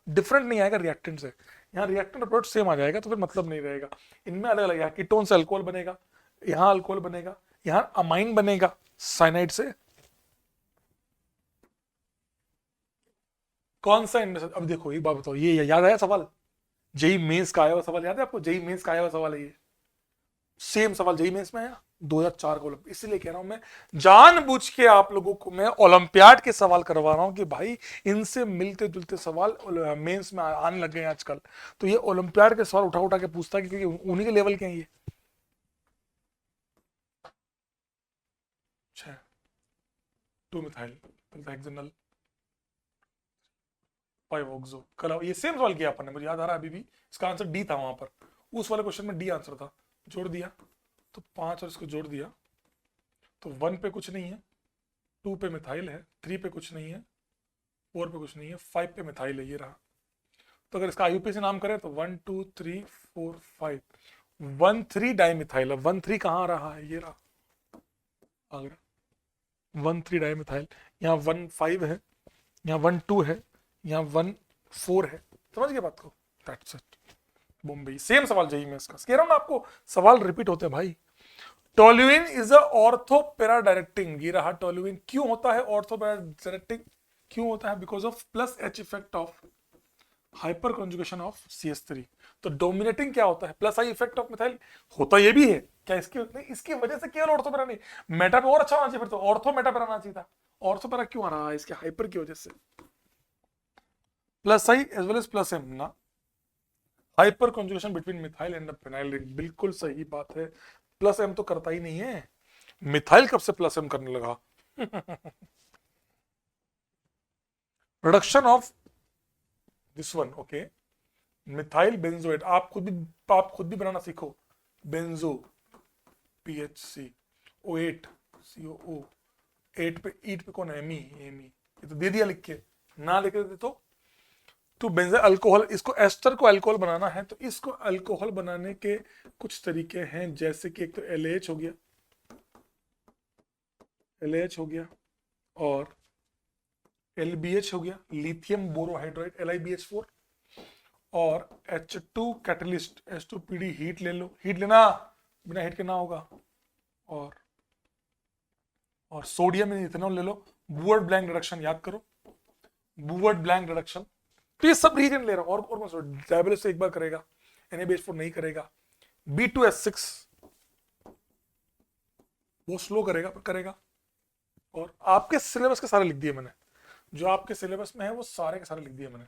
डिफरेंट नहीं आएगा रिएक्टेंट से। यहाँ रिएक्टेंट और प्रोडक्ट सेम आ जाएगा तो फिर मतलब नहीं रहेगा। इनमें अलग अलग, यहाँ कीटोन से अल्कोहल बनेगा, यहाँ अल्कोहल बनेगा, यहाँ अमाइन बनेगा साइनाइड से। कौन सा इनमें से? अब देखो एक बात बताओ, ये याद आया सवाल? जेई मेंस का आया हुआ सवाल याद है आपको? जेई मेंस का आया हुआ सवाल है ये। सेम सवाल जेई मेंस में आया 2004 को। इसलिए कह रहा हूं मैं, जानबूझ के आप लोगों को मैं ओलंपियाड के सवाल करवा रहा हूं कि भाई इनसे मिलते जुलते सवाल मेंस में आने लग गए हैं आजकल। तो ये ओलंपियाड के सवाल उठा उठा के पूछता है, क्योंकि उन्हीं के लेवल के हैं ये। अच्छा, 2 मिथाइल हेक्सेनल 5 ऑक्सो। कल ये सेम सवाल किया अपन ने, मुझे याद आ रहा है अभी भी। इसका आंसर डी था वहां पर, उस वाले क्वेश्चन में डी आंसर था। जोड़ दिया तो 5 और इसको जोड़ दिया तो 1 पे कुछ नहीं है, 2 पे मिथाइल है, 3 पे कुछ नहीं है, 4 पे कुछ नहीं है, 5 पे मिथाइल है, ये रहा। तो अगर इसका IUPAC से नाम करें तो 1 2 3 4 5, 1 3 डाई मिथाइल। 1 3 कहाँ आ रहा है? ये रहा, आ गया 1 3 डाई मिथाइल। यहाँ 1 5 है, यहाँ 1 2 है, यहाँ 1 4 है। समझ गए बात को? That's it. मुंबई सेम सवाल जेई में इसका कह रहा हूं ना आपको, सवाल रिपीट होते हैं भाई। टोल्यूइन इज अ ऑर्थोपेरा डायरेक्टिंग, ये रहा टोल्यूइन। क्यों होता है ऑर्थोपेरा डायरेक्टिंग? क्यों होता है? Because of plus H effect of hyper conjugation of CH3। तो डोमिनेटिंग क्या होता है? Plus I effect of methyl. होता ये भी है क्या इसकी नहीं, इसकी वजह से केवल ऑर्थोपेरा नहीं, मेटा पे और अच्छा होना चाहिए फिर तो, ऑर्थो मेटा पे आना चाहिए था। ऑर्थोपेरा क्यों आ रहा है? इसके हाइपर की वजह से। Plus I as well as plus M ना, hyperconjugation between methyl and phenyl ring. बिल्कुल सही बात है। प्लस M तो करता ही नहीं है, मिथाइल कब से प्लस M करने लगा? Reduction of this one, okay, methyl benzoate. आप खुद भी बनाना सीखो। बेंजो PHC O8 COO 8 पे ईट पे कौन है? एमी। ये तो दे दिया लिख के, ना लिख दे तो बेंजो अल्कोहल। इसको एस्टर को अल्कोहल बनाना है, तो इसको अल्कोहल बनाने के कुछ तरीके हैं, जैसे कि एक तो LH हो गया, LH हो गया, और LBH हो गया, लिथियम बोरोहाइड्राइड LiBH4, और H2 कैटलिस्ट H2PD हीट ले लो, हीट लेना, बिना हीट के ना होगा, और सोडियम इथेनॉल ले लो। बूवर्ट ब्लैंक रिडक्शन याद करो, बूवर्ट ब्लैंक रिडक्शन। तो ये सब रीजन ले रहा हूं, और डायबिलिस से एक बार करेगा, NaBH4 नहीं करेगा, B2S6 वो स्लो करेगा पर करेगा। और आपके सिलेबस के सारे लिख दिए मैंने, जो आपके सिलेबस में है वो सारे के सारे लिख दिए मैंने।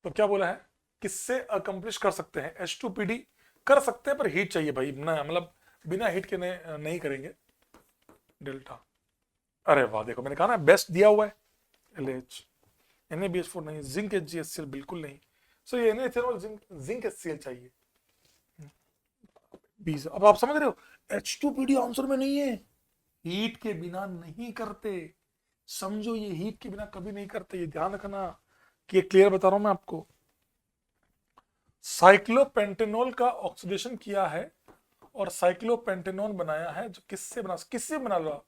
तो क्या बोला है, किससे अकम्प्लिश कर सकते हैं? H2PD कर सकते हैं, पर हीट चाहिए भाई ना, मतलब बिना हीट के नहीं करेंगे। डेल्टा अरे वाह, देखो मैंने कहा ना बेस्ट दिया हुआ है। LH, NaBH4 नहीं, जिंक HgHCl बिल्कुल नहीं। सो ये NaHCl और जिंक HCl चाहिए। 20। अब आप समझ रहे हो, H2PD आंसर में नहीं है। हीट के बिना नहीं करते, समझो, ये हीट के बिना कभी नहीं करते, ये ध्यान रखना कि ये क्लियर बता रहा हूं मैं आपको। साइक्लोपेंटेनॉल का ऑक्सीडेशन किया है और साइक्लोपेंटेनॉल बनाया है, जो किससे बना लो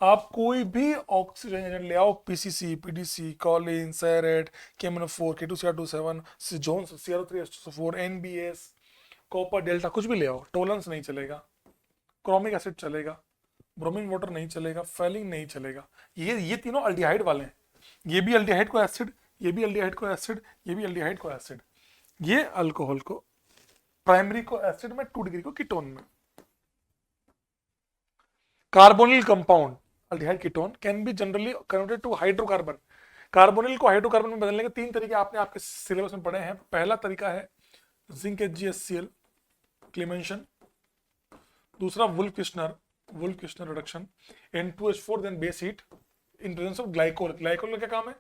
आप कोई भी ऑक्सीजन एजेंट ले आओ, PCC, PDC, Collin, Sarett, KMnO4, K2Cr27, Jones, CrO3H4, NBS, copper delta, कुछ भी ले आओ, टोलेंस नहीं चलेगा, क्रोमिक एसिड चलेगा, ब्रोमीन वाटर नहीं चलेगा, फेलिंग नहीं चलेगा। ये तीनों अल्डिहाइड वाले हैं। ये भी अल्डिहाइड को एसिड, ये भी अल्डिहाइड को एसिड, ये भी अल्डिहाइड को एसिड। ये अल्कोहल को प्राइमरी को एसिड में, 2 डिग्री को कीटोन में। Carbonyl compound aldehyde ketone can be generally converted to hydrocarbon. Carbonyl को हाइड्रोकार्बन में बदलने के 3 तरीके आपने आपके सिलेबस में पढ़े हैं। पहला तरीका है जिंक HgHCl क्लेमेंशन, दूसरा Wolff Kishner reduction, N2H4 then base heat in presence of glycol. Glycol का क्या काम है?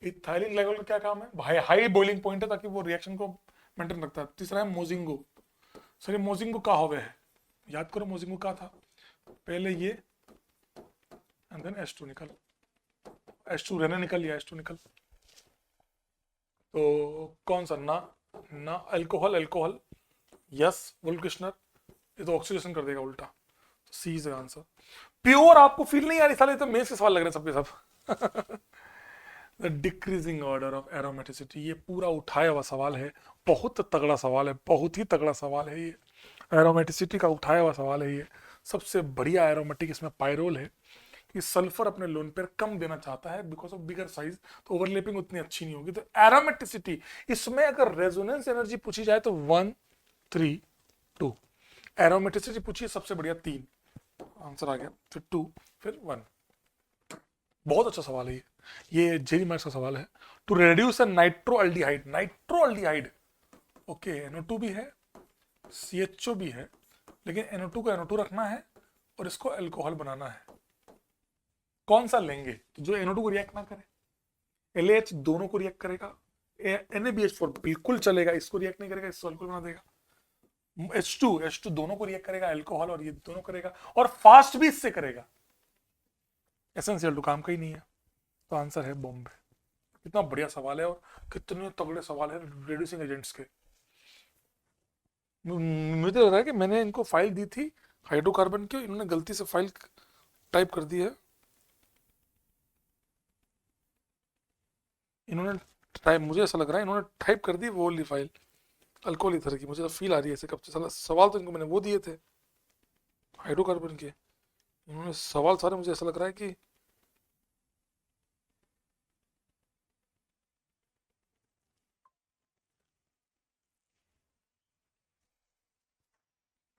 इथाइलिन ग्लाइकोल का क्या काम है? हाई बॉइलिंग पॉइंट है ताकि वो रिएक्शन को मेंटेन रखता है। तीसरा है मोजिंगो। सर ये मोजिंगो का होवे है, याद करो मोजिंगो का था, पहले ये एंड देन H2 निकल, H2 रहने निकल या H2 निकल। तो कौन सा? ना अल्कोहल यस, वुल्फ-किश्नर, ये तो ऑक्सीडेशन कर देगा उल्टा, तो सी इज आंसर। प्योर आपको फील नहीं आ रही साले, तो मेंस के सवाल लग रहे हैं सबके सब। The decreasing order of aromaticity, ये पूरा उठाया हुआ सवाल है, बहुत तगड़ा सवाल है, बहुत ही तगड़ा सवाल है ये। एरोमेटिसिटी का उठाया हुआ सवाल है ये। सबसे बढ़िया एरोमेटिक इसमें पायरोल है कि सल्फर अपने लोन पेयर कम देना चाहता है बिकॉज ऑफ बिगर साइज, तो ओवरलैपिंग उतनी अच्छी नहीं होगी। तो एरोमेटिसिटी इसमें अगर रेजोनेंस एनर्जी पूछी जाए तो 1 3 2, एरोमेटिसिटी पूछिए सबसे बढ़िया 3, आंसर आ गया, फिर 2, फिर 1। बहुत अच्छा सवाल है ये जेरी मार्क्स का सवाल है। टू रेड्यूस नाइट्रोअल्डिहाइड, ओके, NO2 भी है, CHO भी है, लेकिन NO2 को NO2 रखना है और इसको अल्कोहल बनाना है। कौन सा लेंगे तो जो NO2 को रिएक्ट ना करे? LH दोनों को रिएक्ट करेगा, NaBH4 बिल्कुल चलेगा, इसको रिएक्ट नहीं करेगा, इसको अल्कोहल बना देगा। H2 दोनों को रिएक्ट करेगा, अल्कोहल और ये दोनों करेगा, और फास्ट भी इससे करेगा। SnCl2 काम का ही नहीं है, तो आंसर है बॉम्बे। कितना बढ़िया सवाल है और कितने तगड़े सवाल है रिड्यूसिंग एजेंट्स के। मुझे लग रहा है कि मैंने इनको फाइल दी थी हाइड्रोकार्बन की, इन्होंने गलती से फाइल टाइप कर दी है। इन्होंने टाइप, मुझे ऐसा लग रहा है इन्होंने टाइप कर दी वो वाली फाइल अल्कोहल ईथर की। मुझे तो फील आ रही है ऐसे, कब से सवाल तो इनको मैंने वो दिए थे हाइड्रोकार्बन के, इन्होंने सवाल सारे, मुझे ऐसा लग रहा है कि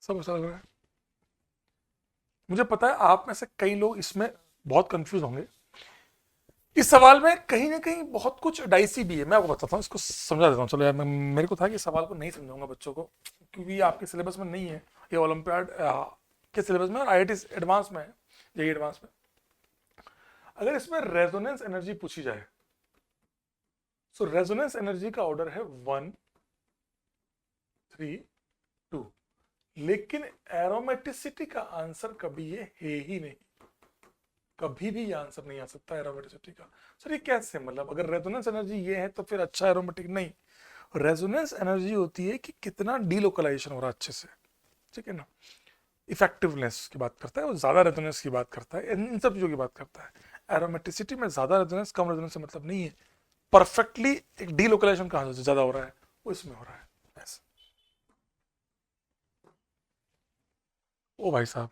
सब ऐसा लग रहा है। मुझे पता है आप में से कई लोग इसमें बहुत कंफ्यूज होंगे। इस सवाल में कहीं ना कहीं बहुत कुछ डाइसी भी है, मैं आपको बताता हूँ, इसको समझा देता हूँ। चलो यार, मेरे को था कि सवाल को नहीं समझाऊंगा बच्चों को, क्योंकि ये आपके सिलेबस में नहीं है, ये ओलंपियाड के सिलेबस में और IIT एडवांस में है, जेईई एडवांस में। अगर इसमें रेजोनेंस एनर्जी पूछी जाए, सो रेजोनेंस एनर्जी का ऑर्डर है 1 3 2, लेकिन एरोमेटिसिटी का आंसर कभी ये है ही नहीं, कभी भी ये आंसर नहीं आ सकता एरोमेटिसिटी का। सर ये कैसे, मतलब अगर रेजोनेंस एनर्जी ये है तो फिर अच्छा एरोमेटिक नहीं। रेजोनेंस एनर्जी होती है कि कितना डीलोकलाइजेशन हो रहा है अच्छे से, ठीक है ना, इफेक्टिवनेस की बात करता है, वो ज्यादा रेजोनेंस की बात करता है, इन सब चीजों की बात करता है। एरोमेटिसिटी में ज्यादा रेजोनेंस कम रेजोनेंस से मतलब नहीं है, परफेक्टली एक डीलोकलाइजेशन कहाँ से ज्यादा हो रहा है वो इसमें हो रहा है ऐसा। ओ भाई साहब,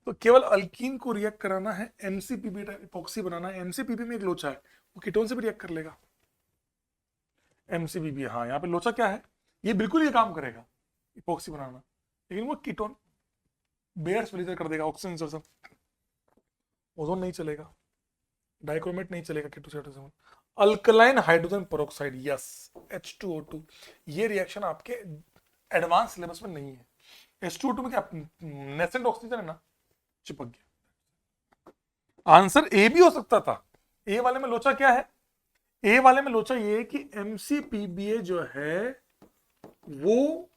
तो केवल अल्कीन को रिएक्ट कराना है, MCPB इपोक्सी बनाना है। MCPB में एक लोचा है, वो कीटोन से भी रिएक्ट कर लेगा। MCPB, हाँ, यहाँ पे लोचा क्या है, ये बिल्कुल ये काम करेगा इपोक्सी बनाना, लेकिन वो कीटोन बेयर्स फिल्टर कर देगा, ऑक्सीजन सब, ओजोन नहीं चलेगा, डाइक्रोमेट नहीं चलेगा, K2Cr27, alkaline hydrogen peroxide, yes, H2O2। ये रिएक्शन आपके एडवांस सिलेबस में नहीं है। H2O2 में क्या नेसेंट ऑक्सीजन है ना, चिपक गया। आंसर ए भी हो सकता था। ए वाले में लोचा क्या है, ए वाले में लोचा ये है कि MCPBA जो है वो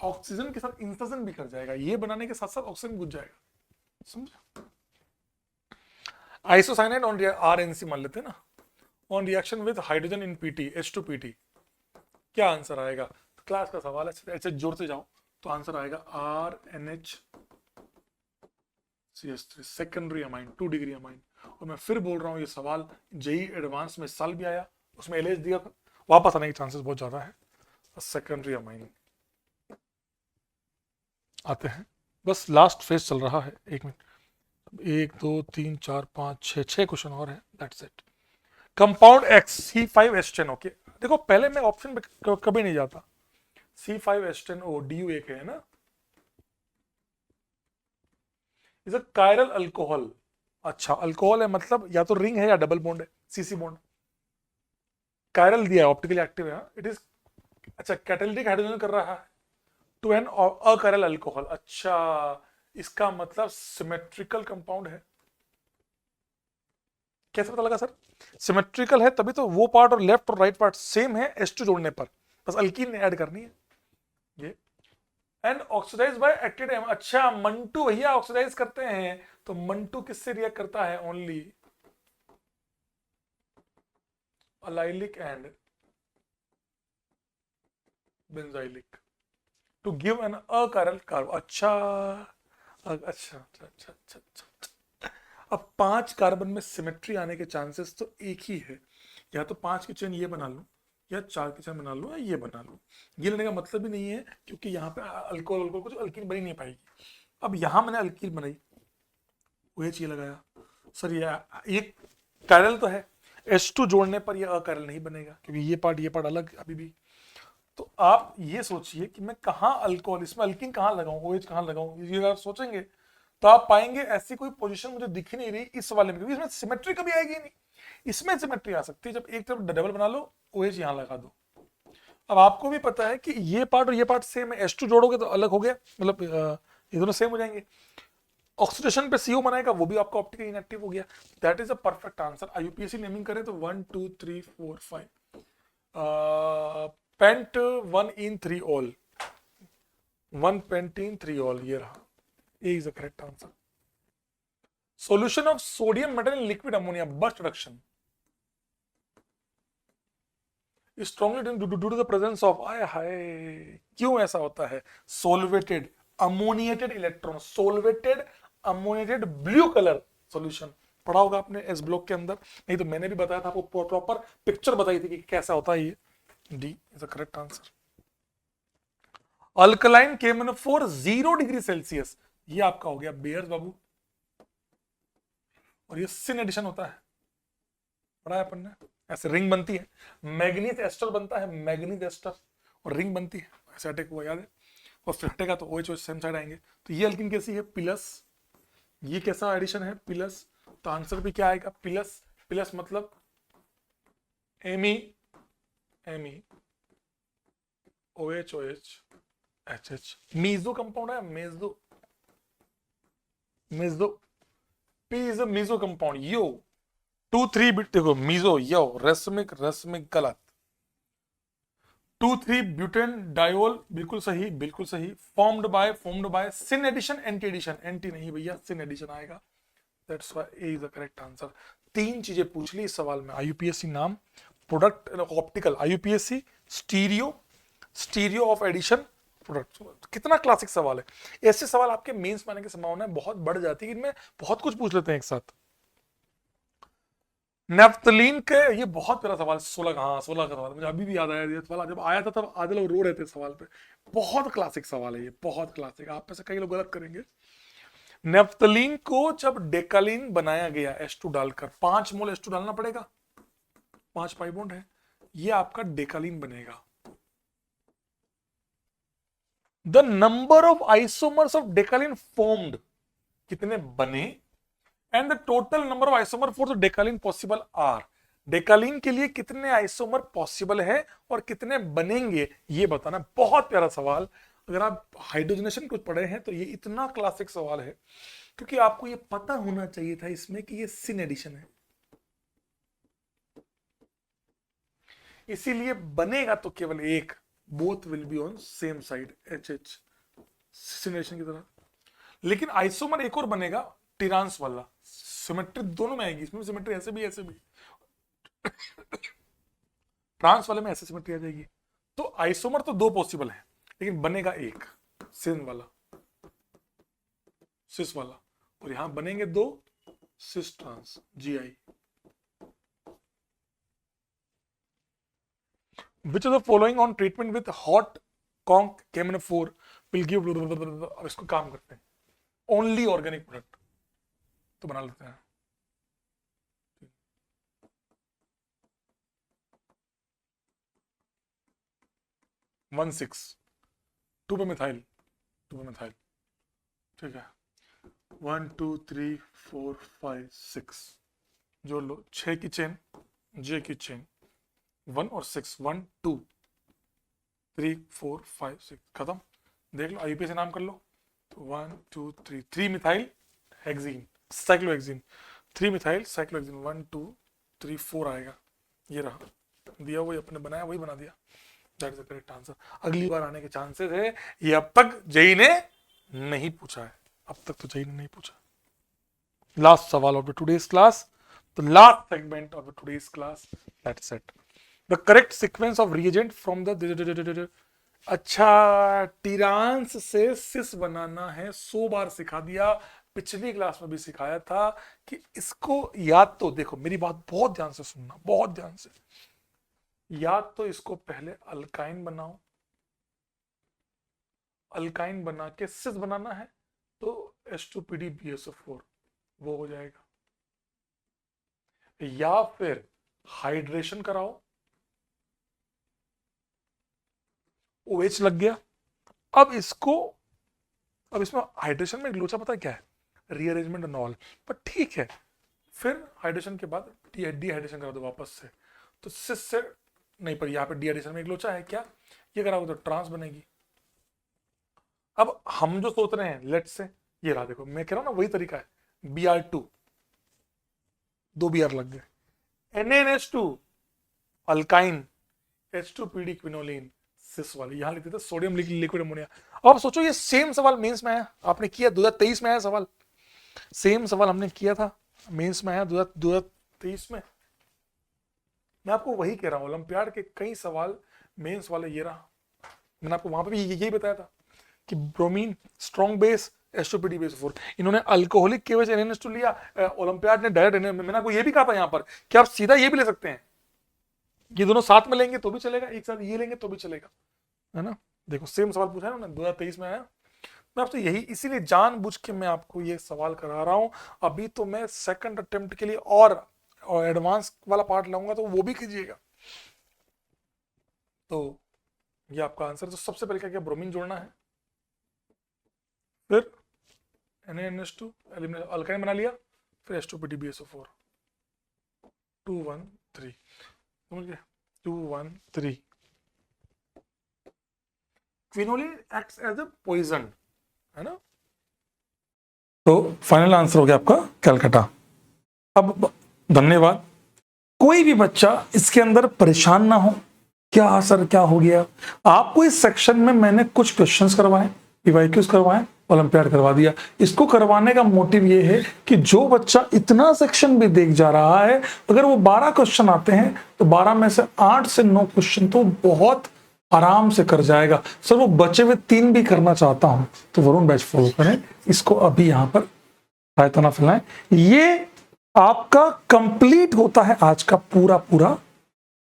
ऑक्सीजन के साथ इंसर्शन भी कर जाएगा, ये बनाने के साथ साथ ऑक्सीजन घुस जाएगा, समझा। आइसोसाइनाइड ऑन RNC मान लेते हैं ना, on reaction with hydrogen in PT H2PT, क्या आंसर आएगा? क्लास का सवाल है, ऐसे जोर से जाओ तो आंसर आएगा RNHCH3 secondary amine, 2 degree amine. और मैं फिर बोल रहा हूं ये सवाल JEE एडवांस में इस साल भी आया, उसमें LH दिया था, वापस आने के चांसेस बहुत ज्यादा है। सेकेंडरी अमाइन आते हैं, बस लास्ट फेज चल रहा है, 1 मिनट, 1 2 3 4 5 6 6 क्वेश्चन और है, that's it. Compound X C5H10, okay देखो पहले मैं ऑप्शन पे कभी नहीं जाता, C5H10O DU एक है ना, इज अ कायरल अल्कोहल। अच्छा अल्कोहल है मतलब या तो रिंग है या डबल बॉन्ड है, CC बॉन्ड, कायरल दिया है, ऑप्टिकली एक्टिव है, इट इज अच्छा कैटालिटिक हाइड्रोजन कर रहा है टू एन अकायरल अल्कोहल। अच्छा इसका मतलब सिमेट्रिकल कंपाउंड है, कैसे पता लगा सर? सिमेट्रिकल है तभी तो वो पार्ट और लेफ्ट और राइट पार्ट सेम है H2 जोड़ने पर, बस अल्कीन ऐड करनी है ये। And oxidise by active M, अच्छा मंटू भैया ऑक्सीडाइज करते हैं, तो मंटू किससे रिएक्ट करता है? Only allylic and benzylic to give an achiral carb. अच्छा अच्छा अच्छा अच्छा अच्छा अच्छा, अब 5 कार्बन में सिमेट्री आने के चांसेस तो एक ही है, या तो 5 की चेन ये बना लूं या 4 की चेन बना लूं या ये बना लूं, ये लेने का मतलब ही नहीं है क्योंकि यहाँ पे अल्कोहल कुछ अल्कीन बनी नहीं पाएगी। अब यहाँ मैंने अल्कीन बनाई, OH ये लगाया, सर ये कायरल तो है, H2 जोड़ने पर ये अकायरल नहीं बनेगा क्योंकि ये पार्ट अलग अभी भी। तो आप ये सोचिए कि मैं कहाँ अल्कोहल, इसमें अल्कीन कहाँ लगाऊं, OH कहाँ लगाऊं, ये अगर सोचेंगे तो आप पाएंगे ऐसी कोई पोजीशन मुझे दिख ही नहीं रही इस वाले में, क्योंकि इसमें सिमेट्री कभी आएगी नहीं। इसमें सिमेट्री आ सकती है जब एक तरफ डबल बना लो, OH यहां लगा दो। अब आपको भी पता है कि ये पार्ट और ये पार्ट सेम है, H2 जोड़ोगे तो अलग हो गया, मतलब ये दोनों सेम हो जाएंगे। ऑक्सीडेशन पे CO बनाएगा, वो भी आपका ऑप्टिकली इनएक्टिव हो गया। That is a perfect answer. IUPAC naming करें तो 1 2 3 4 5 pent 1 en 3 ol, 1 pent en 3 ol, ये रहा, A is the correct answer. Solution of sodium metal in liquid ammonia burst reduction is strongly due to the presence of, आय हाय क्यों ऐसा होता है? Solvated ammoniated electron, solvated ammoniated blue colour solution पढ़ा होगा आपने S block के अंदर, नहीं तो मैंने भी बताया था आपको, प्रॉपर पिक्चर बताई थी कि कैसा होता है ये। D is the correct answer. Alkaline KMnO4 0 degree Celsius, ये आपका हो गया बेयर्स बाबू, और ये सिन एडिशन होता है, पढ़ा है अपन ने, ऐसे रिंग बनती है, मैग्नीज एस्टर बनता है, मैग्नीज एस्टर और रिंग बनती है, ऐसे अटैक हुआ याद है, और फिर हटेगा तो OH सेम साइड आएंगे। तो ये अल्किन कैसी है? प्लस, ये कैसा एडिशन है? प्लस, तो आंसर भी क्या आएगा? प्लस, प्लस मतलब एमी एमी OH OH HH, meso compound है, meso meso, P is a meso compound, यो 2 3 बिट, देखो मीजो यो रेसमिक रेसमिक गलत, 2 3 ब्यूटेन डायोल, बिल्कुल सही बिल्कुल सही, formed by syn addition, anti addition, anti नहीं भैया सिन एडिशन आएगा, that's why A is the correct answer. 3 चीजें पूछ ली इस सवाल में, IUPAC नाम, product optical, IUPAC stereo of addition product, कितना क्लासिक सवाल है। ऐसे सवाल आपके मेंस में आने की संभावना बहुत बढ़ जाती है, इनमें बहुत कुछ पूछ लेते हैं एक साथ। नेफ्थलीन के, ये बहुत प्यारा सवाल, 16 का, हाँ 16 का सवाल, मुझे अभी भी याद आया ये सवाल, जब आया था तब आधे लोग रो रहे थे सवाल पे, बहुत क्लासिक सवाल है ये, बहुत क्लासिक, आप में से कई लोग गलत करेंगे। नेफ्थलीन को जब डेकालीन बनाया गया H2 डालकर, 5 मोल H2 डालना पड़ेगा, 5 पाई बॉन्ड है, ये आपका डेकालीन बनेगा। The number of isomers of decalin formed, कितने बने, and the total number of isomer for the decalin possible are, decalin के लिए कितने आइसोमर पॉसिबल है और कितने बनेंगे ये बताना। बहुत प्यारा सवाल, अगर आप हाइड्रोजनेशन कुछ पढ़े हैं तो ये इतना क्लासिक सवाल है, क्योंकि आपको ये पता होना चाहिए था इसमें कि ये सिन एडिशन है, इसीलिए बनेगा तो केवल एक, both will be on same side, H H syn addition की तरह। लेकिन आइसोमर एक और बनेगा, टिरांस वाला, सिमेट्री दोनों में आएगी, इसमें सिमेट्री ऐसे भी ऐसे भी, ट्रांस वाले में ऐसे सिमेट्री आ जाएगी। तो आइसोमर तो दो पॉसिबल है, लेकिन बनेगा एक, सिन वाला, सिस वाला, और यहां बनेंगे दो, cis trans, GI। Which of the following on treatment with hot conch camphor will give, अब इसको काम करते हैं, ओनली ऑर्गेनिक प्रोडक्ट तो बना लेते हैं। 1,6 2 पे मिथाइल, 2 पे मिथाइल, ठीक है। 1 2 3 4 5 6 जोड़ लो, 6 की चेन, J की चेन, 1 और 6, 1 2 3 4 5 6, खत्म। देख लो, आईपी से नाम कर लो, तो 1 2 3 3 methyl hexene, cyclohexene, 3 methyl cyclohexene, 1 2 3 4 आएगा, ये रहा, दिया वही अपने बनाया वही बना दिया, that is the correct answer. अगली बार आने के चांसेस है, ये अब तक जेई ने नहीं पूछा है, अब तक तो जेई ने नहीं पूछा। लास्ट सवाल of the today's class, the last segment of the today's class, that's it. The correct sequence of reagent from the, अच्छा, टिरांस से सिस बनाना है, 100 बार सिखा दिया, पिछली क्लास में भी सिखाया था कि इसको याद, तो देखो मेरी बात बहुत ध्यान से सुनना, बहुत ध्यान से, याद तो इसको पहले अल्काइन बनाओ, अल्काइन बना के सिस बनाना है तो H2PdBSO4 वो हो जाएगा, या फिर हाइड्रेशन कराओ, OH लग गया। अब इसको, अब इसमें हाइड्रेशन में एक लोचा पता है क्या है, रीअरेंजमेंट एंड ऑल, पर ठीक है, फिर हाइड्रेशन के बाद डिहाइड्रेशन करा दो वापस से, तो सिस से नहीं, पर यहाँ पे डिहाइड्रेशन में एक लोचा है क्या, ये कराओ तो ट्रांस बनेगी। अब हम जो सोच रहे हैं, लेट से ये रहा, देखो मैं कह रहा हूं ना वही तरीका है, Br2, 2 Br लग गए, NaNH2 अल्काइन, H2PD क्विनोलिन, सिस वाली, यहां लिखते थे सोडियम लिक्विड अमोनिया। अब सोचो ये सेम सवाल मेंस में आया, आपने किया 2023 में आया सवाल, सेम सवाल हमने किया था, मेंस में आया 2023 में। मैं आपको वही कह रहा हूं, ओलंपियाड के कई सवाल मेंस वाले ये रहा, मैंने आपको वहां पे भी यही बताया था कि ब्रोमीन स्ट्रॉन्ग बेस H2PdBSO4, इन्होंने अल्कोहलिक केवल NaNH2 लिया, ओलंपियाड ने डायरेक्ट, मैंने आपको ये भी कहा था यहाँ पर कि आप सीधा ये भी ले सकते हैं, ये दोनों साथ में लेंगे तो भी चलेगा, एक साथ ये लेंगे तो भी चलेगा, है ना। देखो सेम सवाल पूछा है ना, 2023 में आया, मैं आपसे यही, इसीलिए जानबूझ के मैं आपको ये सवाल करा रहा हूं। अभी तो मैं सेकंड अटेम्प्ट के लिए और एडवांस वाला पार्ट लाऊंगा, तो वो भी कीजिएगा। तो ये आपका आंसर, तो सबसे पहले क्या किया, ब्रोमीन जोड़ना है, फिर NaNH2 अल्काइन बना लिया, फिर H2PdBSO4, 2 1 3, समझ गए, 2 1 3, quinoline acts as a poison, है ना। तो फाइनल आंसर हो गया आपका कैलकाटा। अब धन्यवाद। कोई भी बच्चा इसके अंदर परेशान ना हो, क्या सर क्या हो गया, आपको इस सेक्शन में मैंने कुछ क्वेश्चंस करवाए, PYQs करवाए, ओलंपियाड करवा दिया। इसको करवाने का मोटिव ये है कि जो बच्चा इतना सेक्शन भी देख जा रहा है, अगर वो 12 क्वेश्चन आते हैं तो 12 में से 8 से 9 क्वेश्चन तो बहुत आराम से कर जाएगा। सर वो बचे हुए 3 भी करना चाहता हूं तो वरुण बैच फॉलो करें, इसको अभी यहां पर रायता ना फैलाएं। ये आपका कंप्लीट होता है आज का पूरा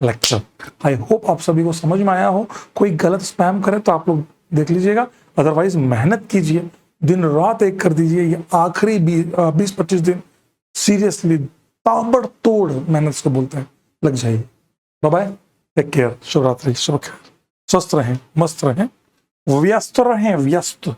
लेक्चर। आई होप आप सभी को समझ में आया हो। कोई गलत स्पैम करे तो आप लोग देख लीजिएगा, अदरवाइज मेहनत कीजिए, दिन रात एक कर दीजिए। ये आखिरी 20-25 दिन सीरियसली ताबड़तोड़ मेहनत को बोलते हैं, लग जाइए। बाय बाय, टेक केयर, शुभ रात्रि, शुभ खैर, स्वस्थ रहें, मस्त रहें, व्यस्त रहें, व्यस्त।